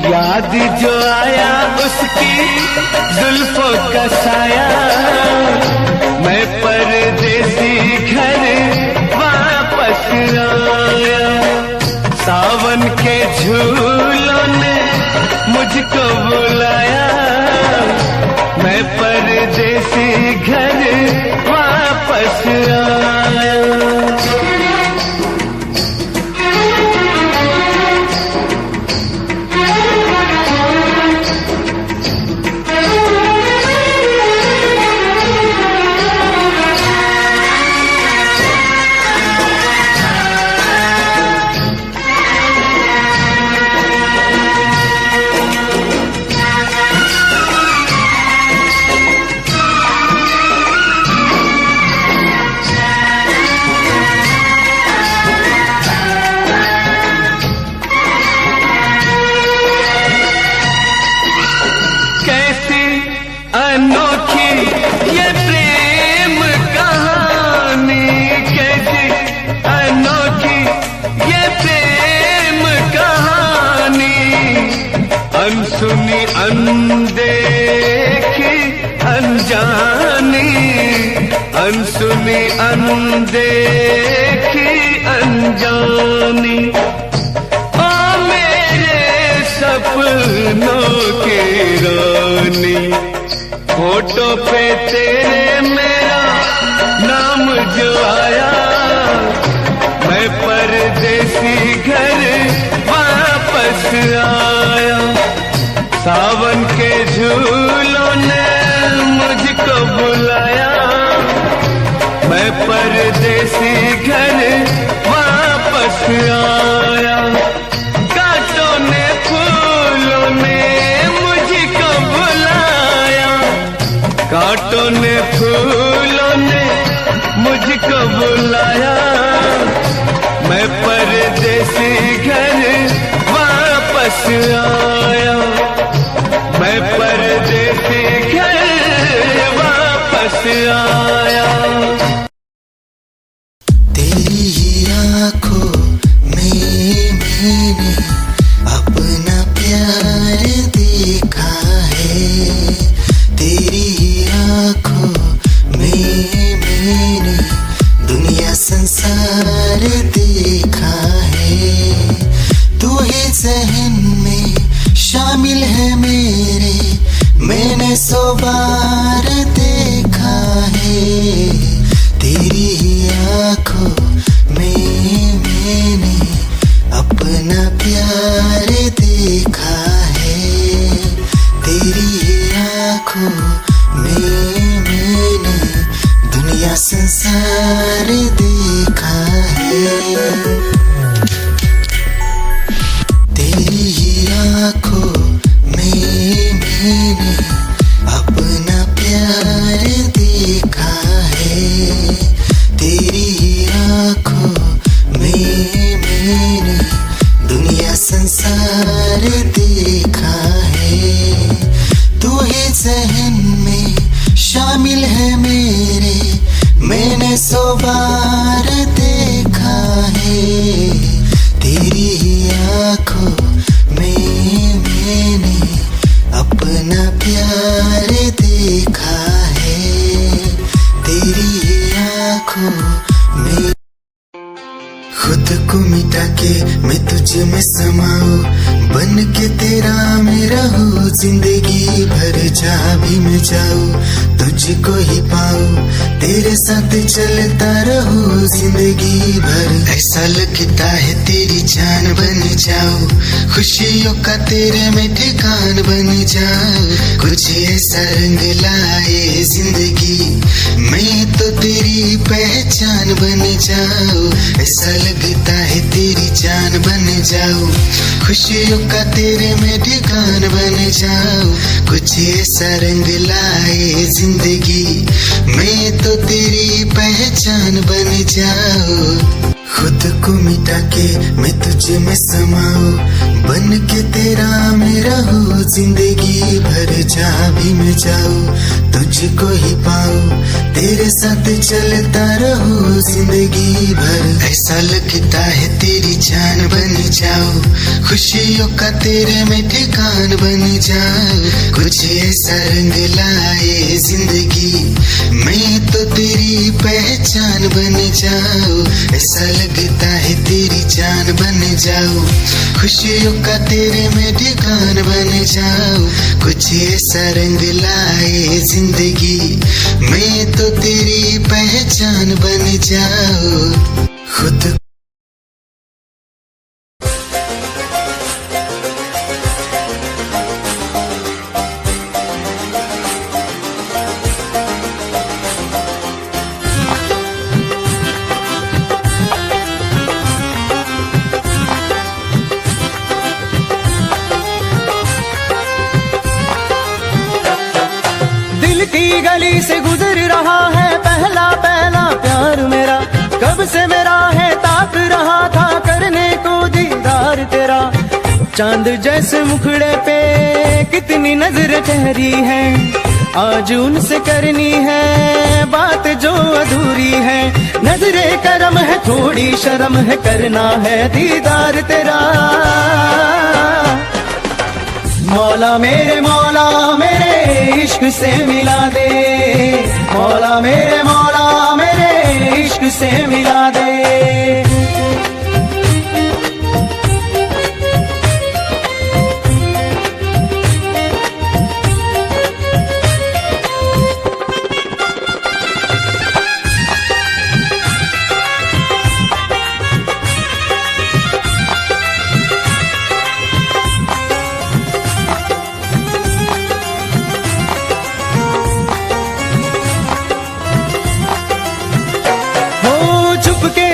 याद जो आया उसकी जुल्फों का साया, मैं परदेसी घर वापस आया। सावन के झूलों ने मुझको बुलाया, मैं परदेसी घर वापस आया। अनोखी ये प्रेम कहानी, कैसी अनोखी ये प्रेम कहानी। अनसुनी अनदेखी अनजानी, अनसुनी अनदेखी अनजानी। ओ मेरे सपनों की रानी, फोटो पे तेरे मेरा नाम जो आया, मैं परदेसी घर वापस आया। सावन के झूलों ने मुझको बुलाया, मैं परदेसी घर वापस आया। कांटों ने फूलों ने मुझको बुलाया, कांटों ने फूलों ने मुझको बुलाया, मैं परदेसी घर वापस आया, मैं परदेसी घर वापस आया। तेरी ही आँखों में मैंने अपना प्यार देखा है, तेरी आँखों में मैंने दुनिया संसार देखा है। तू ही ज़हन में शामिल है मेरे, मैंने 100 बार देखा है। तेरी आँखों में मैंने अपना प्यार देखा है, तेरी आँखों में मैंने दुनिया संसार देखा है। तेरी आँखों में मैंने अपना प्यार देखा है, तेरी आँखों में मैंने दुनिया संसार देखा है। तू ही ज़हन में शामिल है मेरे, मैंने 100 बार देखा है। तेरी आँखों में मैंने अपना प्यार देखा है, तेरी आँखों में। खुद को मिटा के मैं तुझ में समाऊं, बन के तेरा मैं रहूं, जिंदगी भर जहाँ भी मैं जाऊं तुझको ही पाऊं, तेरे साथ चलता रहूं जिंदगी भर। ऐसा लगता है तेरी जान बन जाऊं, खुशियों का तेरे में ठिकान बन जाऊं, कुछ ऐसा रंग लाए जिंदगी, मैं तो तेरी पहचान बन जाऊं। ऐसा लगता है तेरी जान बन जाऊं, खुशियों का तेरे में ठिकान बन जाऊं, कुछ ऐसा रंग लाए जिंदगी, मैं तो तेरी पहचान बन जाऊं। खुद को मिटा के मैं तुझ में समाऊं, बन के तेरा मैं रहूं, जिंदगी भर जहाँ भी मैं जाऊं तुझको ही पाऊं, तेरे साथ चलता रहूं जिंदगी भर। ऐसा लगता है तेरी जान बन जाऊं, खुशियों का तेरे में ठिकान बन जाऊं। कुछ ऐसा रंग लाए जिंदगी, मैं तो तेरी पहचान बन जाऊं। ऐसा लगता है तेरी जान बन जाऊं, खुशियों का तेरे में ठिकान बन जाऊं। कुछ ऐसा रंग लाए जिंदगी, मैं तो तेरी पहचान बन जाऊं। खुद की गली से गुजर रहा है पहला पहला प्यार मेरा। कब से मेरा है ताक रहा था करने को दीदार तेरा। चांद जैसे मुखड़े पे कितनी नजर ठहरी है, आज उनसे करनी है बात जो अधूरी है। नजरे करम है थोड़ी शर्म है, करना है दीदार तेरा। मौला मेरे इश्क से मिला दे, मौला मेरे इश्क से मिला दे।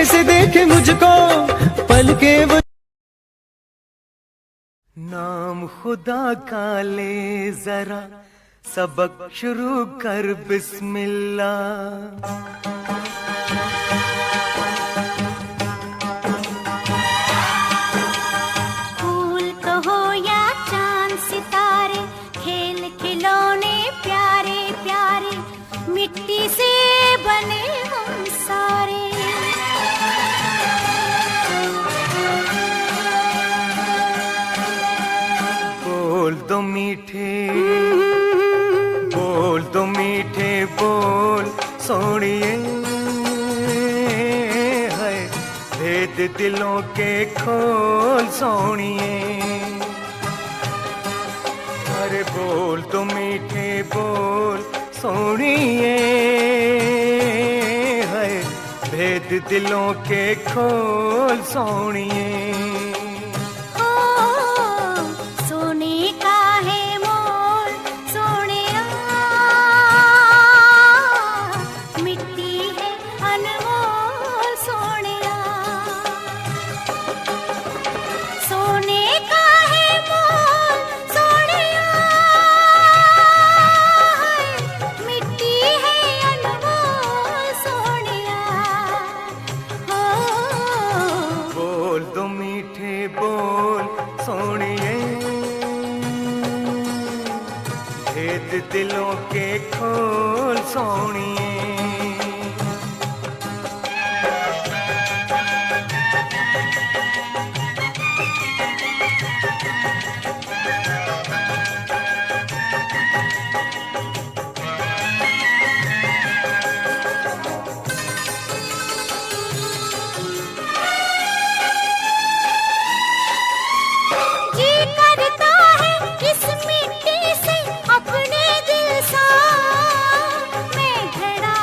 से देखे मुझको पल के वो, नाम खुदा का ले जरा, सबक शुरू कर बिस्मिल्लाह। फूल तो हो या चांद सितारे, खेल खिलौने प्यारे प्यारे, मिट्टी से बने हम सारे। बोल दो मीठे बोल दो मीठे बोल सोनिए, है भेद दिलों के खोल सोनिए। अरे बोल दो मीठे बोल सोनिए, है भेद दिलों के खोल सोनिए। दिलों के खोल सोनिए। अपने दिल सा मैं घड़ा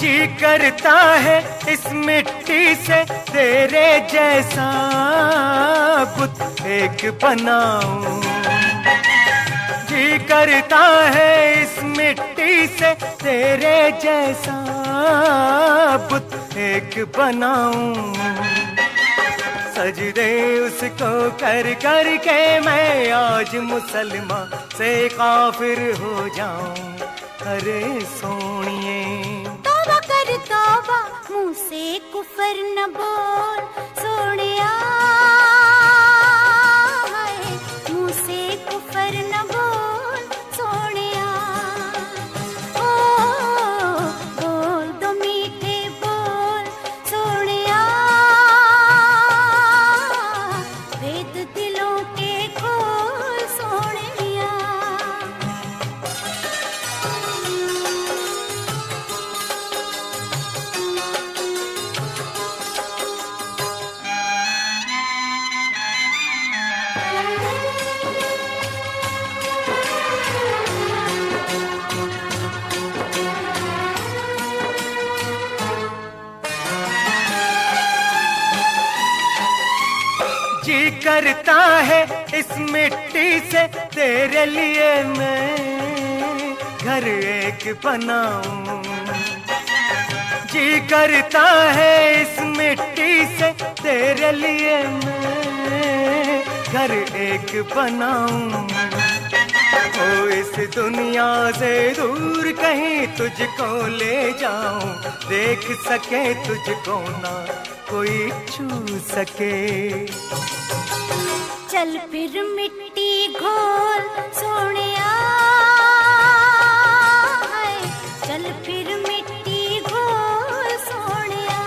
जी करता है इस मिट्टी से तेरे जैसा बुत एक बनाऊं। जी करता है इस मिट्टी से तेरे जैसा बुत एक बनाऊं। सजदे उसको कर कर के मैं आज मुसलमान से काफिर हो जाऊं। अरे सोनिए तौबा कर तौबा, मुंह से कुफर न बोल सोनिया, मुंह से कुफर न बोल सोनिया। ओ बोल दो मीठे बोल सोनिया, भेद दिलों के खोल सोनिया। जी करता है इस मिट्टी से तेरे लिए मैं घर एक बनाऊं। जी करता है इस मिट्टी से तेरे लिए मैं घर एक बनाऊं। ओ इस दुनिया से दूर कहीं तुझको ले जाऊं, देख सके तुझको ना कोई छू सके। चल फिर मिट्टी घोल सोनिया, चल फिर मिट्टी घोल सोनिया।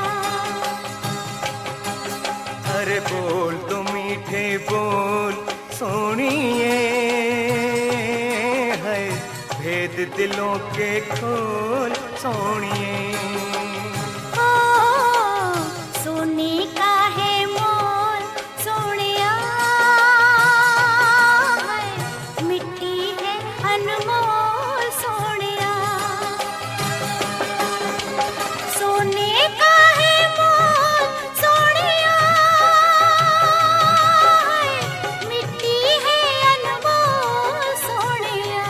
अरे बोल तो मीठे बोल सोनिए, है भेद दिलों के खोल सोनिए। ओ सोने का है मोल सोनिया, मिट्टी है अनमोल सोनिया। सोने का है मोल सोनिया, मिट्टी है अनमोल सोनिया।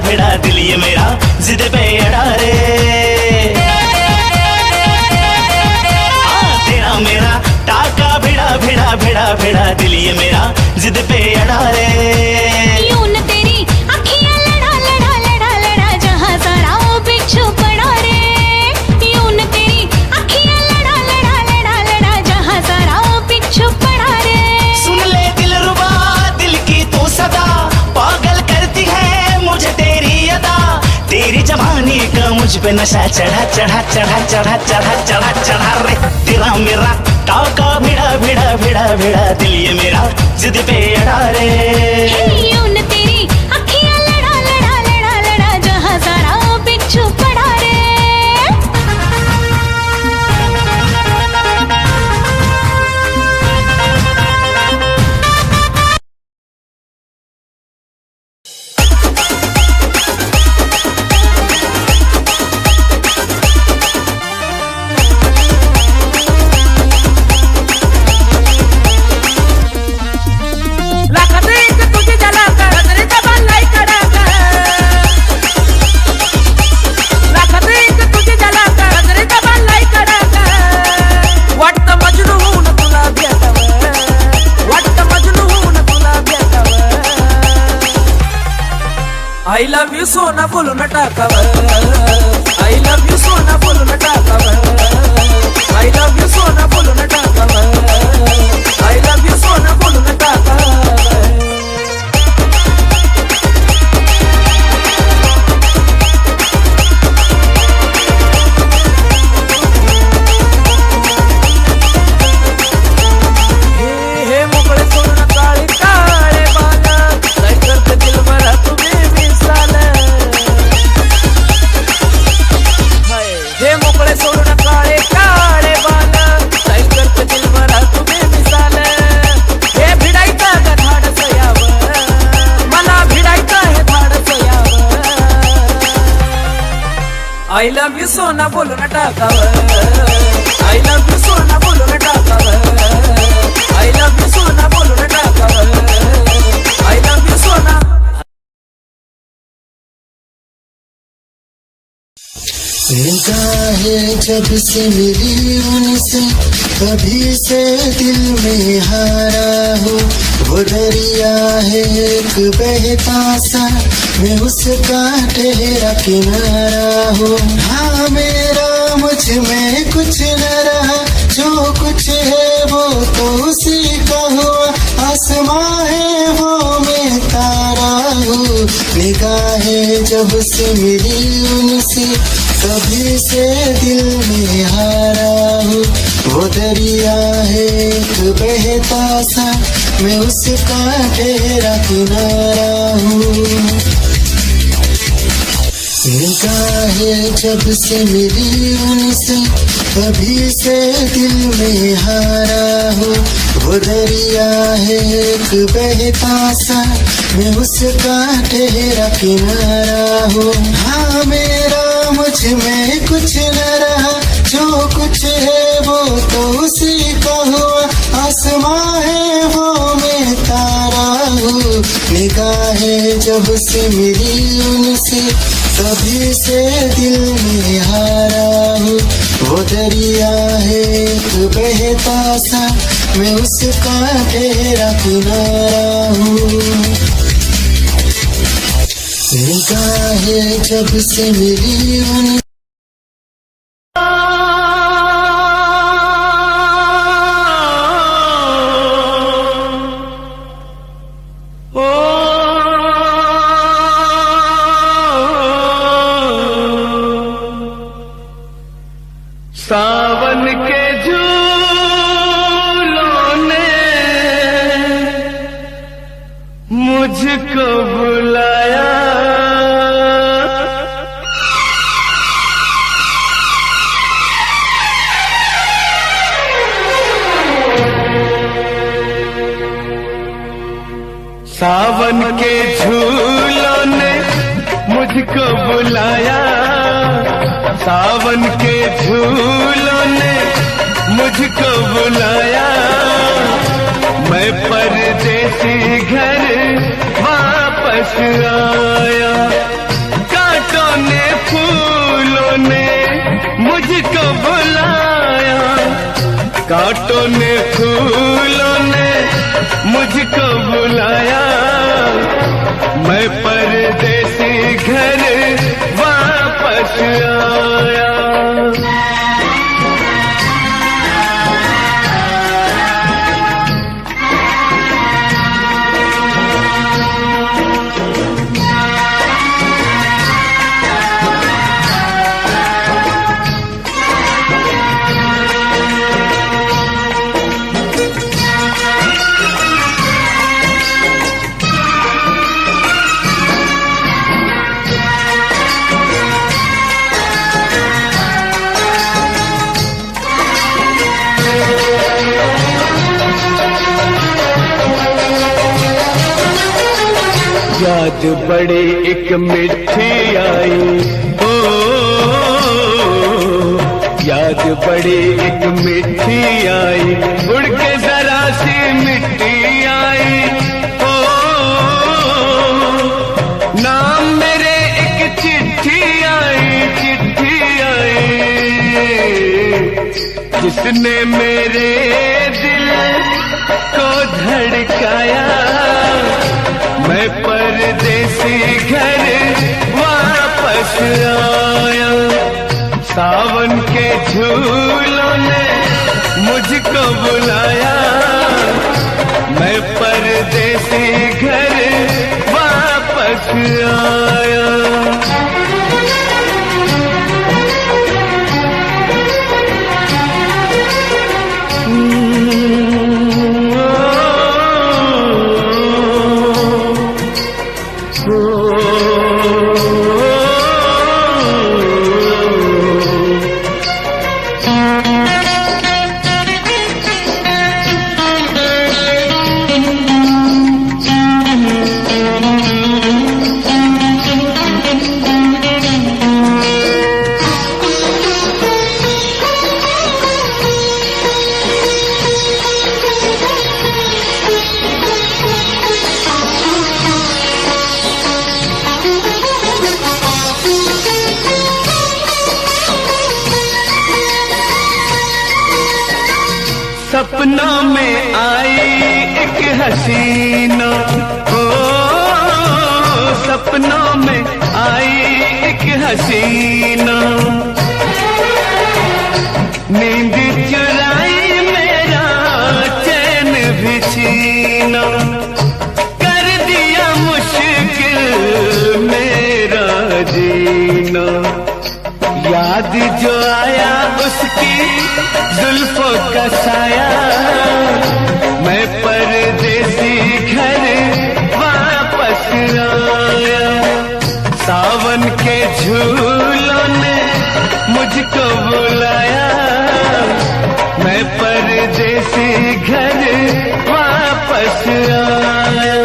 भिड़ा दिल ये मेरा जिद पे अड़ा रे। तेरा मेरा टाका भिड़ा दिल ये मेरा जिद पे अड़ा रे। यूं न तेरी अखियां लड़ा जहां सारा वो बिच्छू पड़ा रे। यूं न तेरी अखियां लड़ा जहां सारा वो बिच्छू पड़ा रे। सुन ले दिलरुबा दिल की तू सदा, पागल करती है मुझे तेरी अदा। तेरी जवानी का मुझ पे नशा चढ़ा रे। तेरा मेरा टाका भिड़ा दिल ये मेरा जिद पे अड़ा रे। यूं न तेरी अखियां लड़ा जहां सारा वो बिच्छू पड़ा रे। सोना बोलून टाकावं आय लव्ह यू सोना बोलून टाकावं आय लव्ह यू सोना बोलून टाकावं आय लव्ह यू सोना बोलून टाकावं I love you सोना बोलून टाकावं I love you सोना बोलून टाकावं I love you सोना बोलून टाकावं I love you सोना निगाहें जब से मिली उनसे कभी से दिल में हारा हो वो दरिया है एक बहता सा मैं उसका ठहरा किनारा हूँ हाँ मेरा मुझ में कुछ न रहा जो कुछ है वो तो उसी का हुआ आसमां है वो मैं तारा हूँ निगाहें जब से मिली उनसे कभी से दिल में हारा हूँ वो दरिया है एक बहता सा मैं उसका ठहरा किनारा हूँ निगाहें जब से मिली उनसे कभी से दिल में हारा हूँ वो दरिया है एक बहता सा मैं उसका ठहरा किनारा हूँ हाँ मेरा मुझ में कुछ न रहा जो कुछ है वो तो उसी का हुआ आसमां है वो मैं तारा हूँ निगाहें जब से मिली उनसे कभी से दिल में हारा हूँ वो दरिया है एक बहता सा मैं उसका ठहरा किनारा हूँ निगाहें जब से मिली उनसे सावन के झूलों ने मुझको बुलाया सावन के झूलों ने मुझको बुलाया सावन के झूलों ने मुझको बुलाया मैं परदेसी घर वापस आया कांटों ने फूलों ने मुझको बुलाया कांटों ने फूलों ने मुझको बुलाया मैं परदेसी घर वापस आया याद बड़ी एक मिठी आई ओ याद बड़ी एक मिठी आई उड़ के जरा सी मिट्टी आई ओ नाम मेरे एक चिट्ठी आई जिसने मेरे दिल को धड़काया मैं परदेसी घर वापस आया। सावन के झूलों ने मुझको बुलाया, मैं परदेसी घर वापस आया। सपनों में आई एक हसीना, ओ सपनों में आई एक हसीना, नींद चुराई मेरा चैन भी छीना, कर दिया मुश्किल मेरा जीना। याद जो आया उसकी जुल्फों का साया, मैं परदेसी घर वापस आया। सावन के झूलों ने मुझको बुलाया, मैं परदेसी घर वापस आया।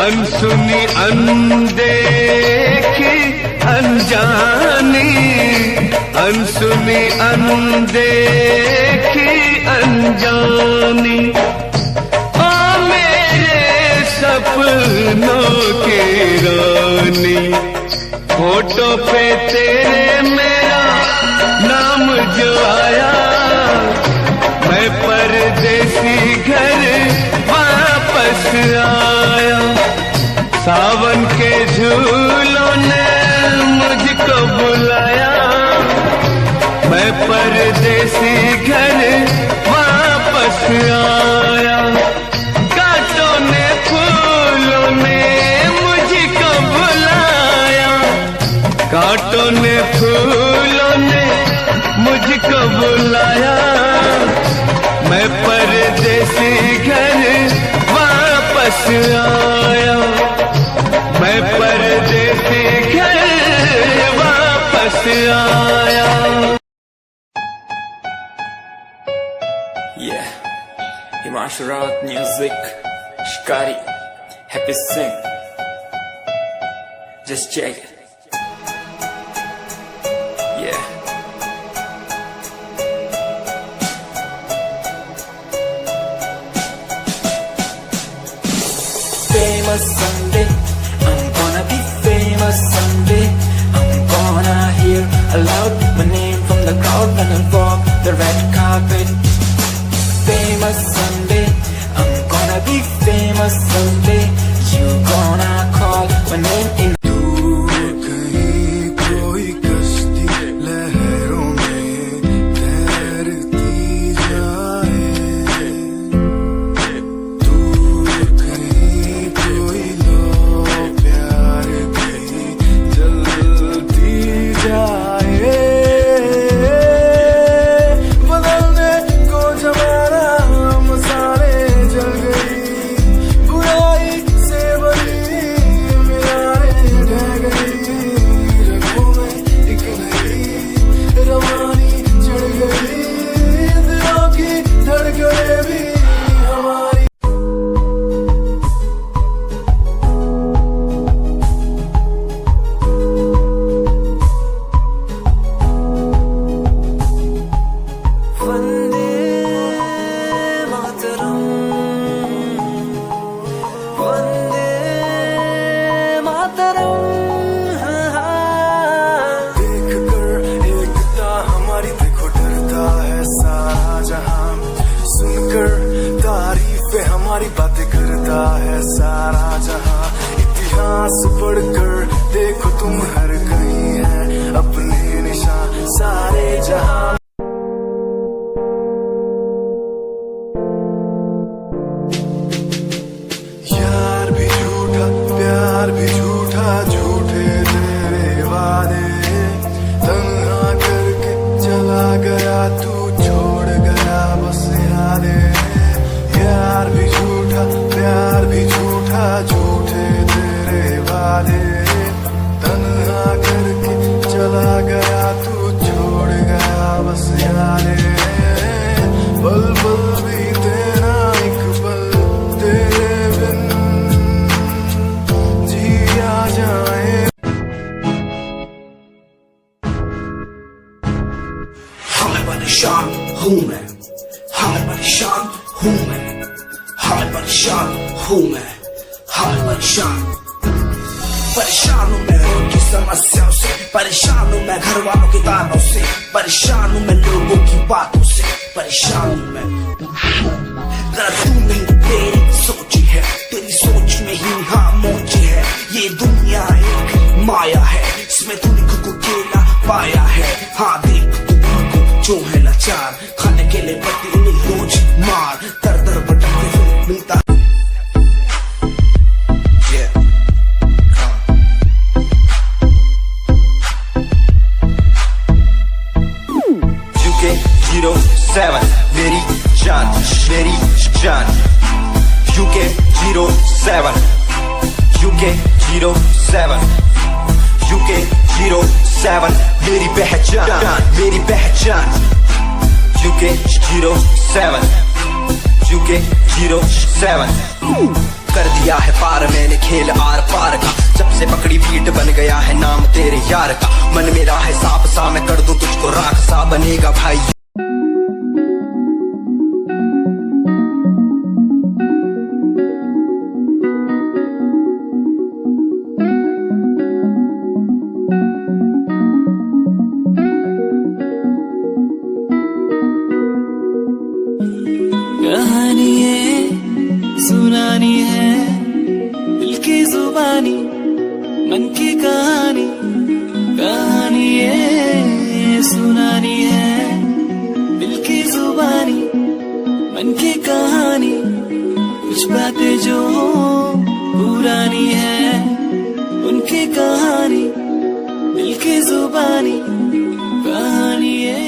अनसुनी अनदेखी अनजानी, अनसुनी अनदेखी अनजानी, ओ मेरे सपनों की रानी। फोटो पे तेरे मेरा नाम जो आया, मैं परदेसी घर वापस आया। सावन के झूलों ने मुझको बुलाया, मैं परदेसी घर वापस आया। कांटों ने फूलों ने मुझको बुलाया, कांटों ने फूलों ने मुझको बुलाया, मैं परदेसी घर वापस आया। मैं परदेसी घर वापस आया। Yeah, Himanshu Rawat music, Shikari, Happy Singh. Just check it. Yeah. Famous someday, I'm gonna be famous someday. I'm gonna hear aloud my name from the crowd when I walk the red carpet. Famous someday, I'm gonna be famous someday. You gonna call my name in. बदला है सारा जहां। इतिहास पढ़कर देखो तुम हर कहीं है अपने निशान सारे जहां। यार भी झूठा प्यार भी झूठा झूठे तेरे वादे तन्हा करके चला गया तू छोड़ गया बस यादें। यार भी झूठा प्यार भी झूठा झूठे तेरे वादे तन्हा करके चला गया तू छोड़ गया बस यादें। पल पल बीते ना एक पल तेरे बिन जिया जाए। हमें परेशान हूँ मैं, हमें परेशान हूँ मैं, हमें परेशान हूँ मैं, हमें परेशान हूँ मैं उनकी समस्याओं से, परेशान हूँ मैं घर वालों के तानों से, परेशान हूँ मैं लोगों की बातों से, परेशान हूँ मैं। जरा तू नहीं तेरी सोच है, तेरी सोच में ही खामोश है। ये दुनिया एक माया है, इसमें तूने खुद को अकेला पाया है। हाँ देख जो है लाचार, खाने के लिए पति उन्हें रोज मार, दर दर भटकते फिर मिलता। UK 07 मेरी जान मेरी जान। UK 07 UK 07 UK 07 मेरी पहचान मेरी पहचान। UK 07 UK 07 कर दिया है पार मैंने खेल आर पार का। जब से पकड़ी बीट बन गया है नाम तेरे यार का। मन मेरा है सांप सा मैं कर दूं तुझको राख सा बनेगा भाई। कहानी है सुनानी है दिल की जुबानी मन की कहानी। कहानी है सुनानी है दिल की जुबानी मन की कहानी। कुछ बातें जो पुरानी है उनकी कहानी दिल की जुबानी। कहानी है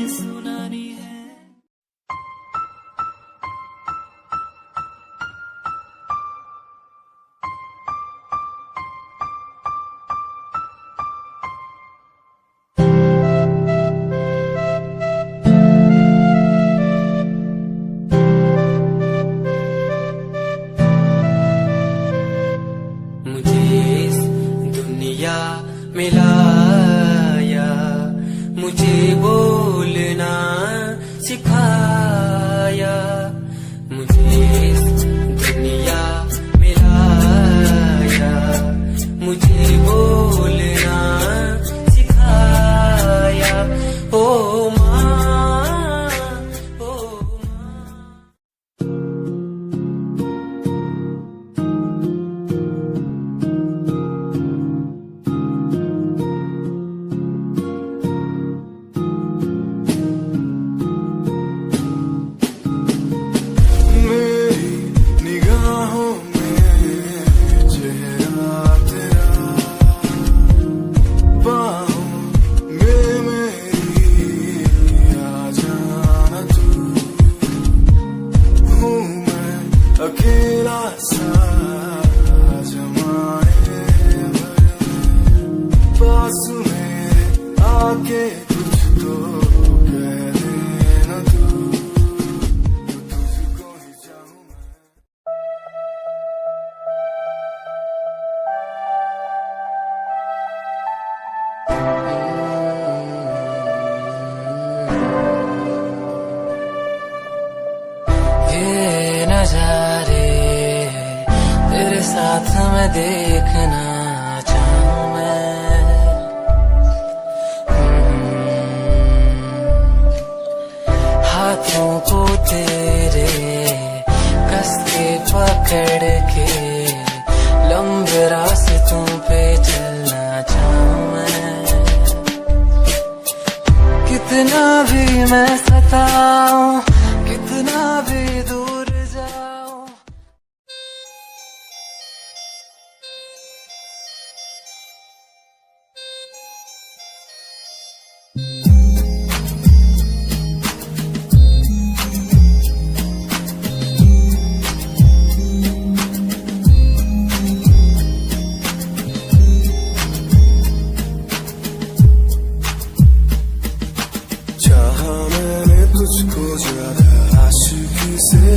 सुनानी है। मिलाया मुझे बोलना सिखाया। मुझे दुनिया मिलाया मुझे बोलना सिखाया। ओ माँ ओ अकेला सा जमाने पास मेरे आके कुछ तो कह देना तू तुझको ही चाहूं मैं। ये नजारे तेरे साथ मैं देखना चाहूं मैं। हाथों को तेरे कस के पकड़ मैं सताऊं, कितना भी दूर जाऊं। चाहा मैंने तुझको ज्यादा आशिकी से,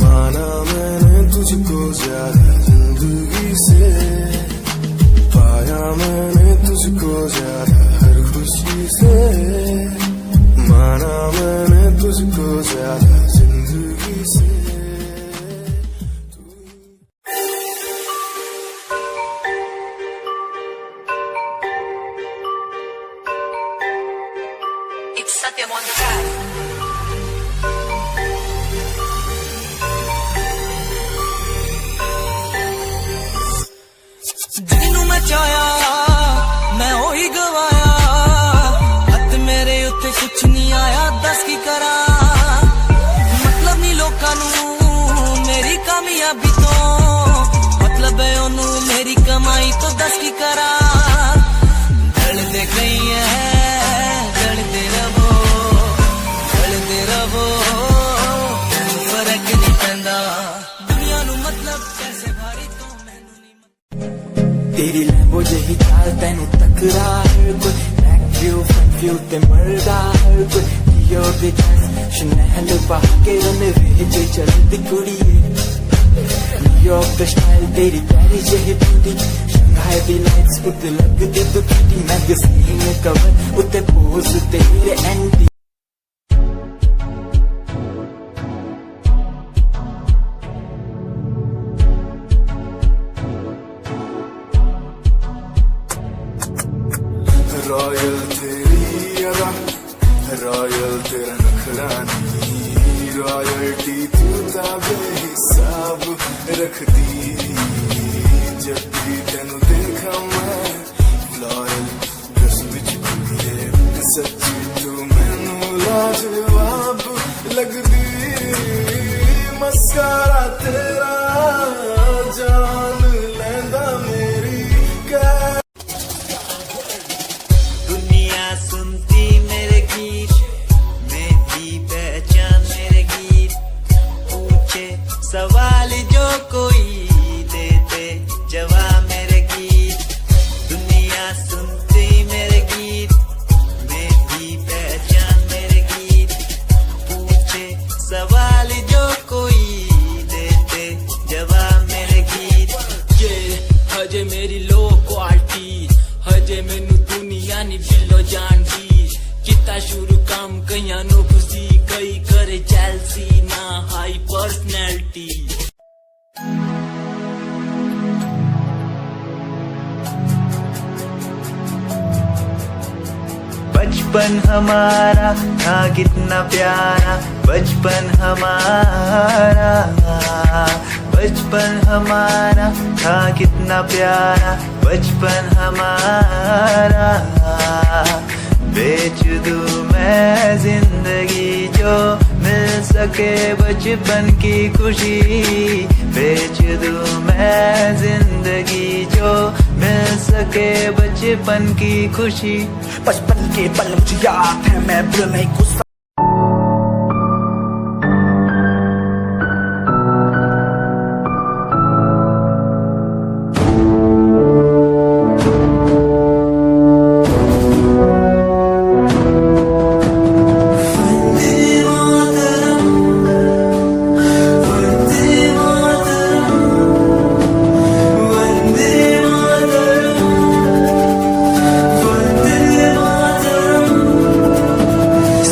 माना मैंने तुझको ज्यादा जिंदगी से, पाया मैंने तुझको ज्यादा हर खुशी से, माना मैंने तुझको ज्यादा जिंदगी से। It's Satyam on the track. ਜਿਹਨੂੰ ਮੈਂ ਚਾਹਿਆ ਮੈਂ ਉਹੀ ਗਵਾਇਆ, ਹੱਥ ਮੇਰੇ ਉੱਤੇ ਕੁਛ ਨਹੀਂ ਆਇਆ, ਦੱਸ ਕੀ ਕਰਾਂ। ਮਤਲਬ ਨਹੀਂ ਲੋਕਾਂ ਨੂੰ ਮੇਰੀ ਕਾਮਯਾਬੀ ਤੋਂ, ਮਤਲਬ ਹੈ ਉਹਨੂੰ ਮੇਰੀ ਕਮਾਈ ਤੋਂ, ਦੱਸ ਕੀ ਕਰਾਂ। ढलते गई है ढलते रवो, फर्क नहीं पैंदा दुनिया नू, मतलब कैसे भारी तो मैनू नहीं। तेरी लैम्बो जही चाल तैनू टकरा हर कोई, बैक व्यू फ्रंट व्यू ते मरदा हर कोई। यो दी ड्रेस शनैल पा के रन वेच चलदी कुड़िए, न्यूयॉर्क दा स्टाइल तेरी प्यारी जही ब्यूटी, शंघाई दी लाइट्स उत्ते लगदे तू किटी, मैगज़ीन कवर उत्ते पोज तेरे एंटी। रॉयल तेरी अदा, रॉयल तेरा नखरानी, रॉयल्टी तू ताबे हिसाब रखदी। जब भी तेनू देखा मैं फ्लोरल ड्रेस विच कुड़िए, सच्ची तू मैनू लाजवाब लगदी। मस्कारा तेरा जान लैंदा मेरी कै। दुनिया सुनती मेरे गीत, मेरी पहचान मेरे गीत, पूछे सवाल जो कोई देते जवाब मेरे गीत। दुनिया सुनती मेरे गीत, मेरी पहचान मेरे गीत, पूछे सवाल जो कोई देते जवाब मेरे गीत। ये हजे मेरी लो क्वालिटी, हजे मैनू दुनिया नी बिलो जानदी। किता शुरू काम कईयां नु खुशी, कई करे चैलसी ना हाई पर्सनैलिटी। बचपन हमारा था कितना प्यारा, बचपन हमारा, बचपन हमारा था कितना प्यारा, बचपन हमारा। बेच दूं मैं जिंदगी जो मिल सके बचपन की खुशी, बेच दूं मैं जिंदगी जो मिल सके बचपन की खुशी। बचपन के पल मुझे याद है, मैं भूल नहीं गुस्सा।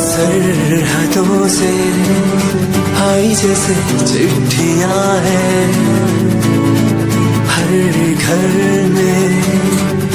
सरहदों से आई जैसे चिट्ठियां हैं, हर घर में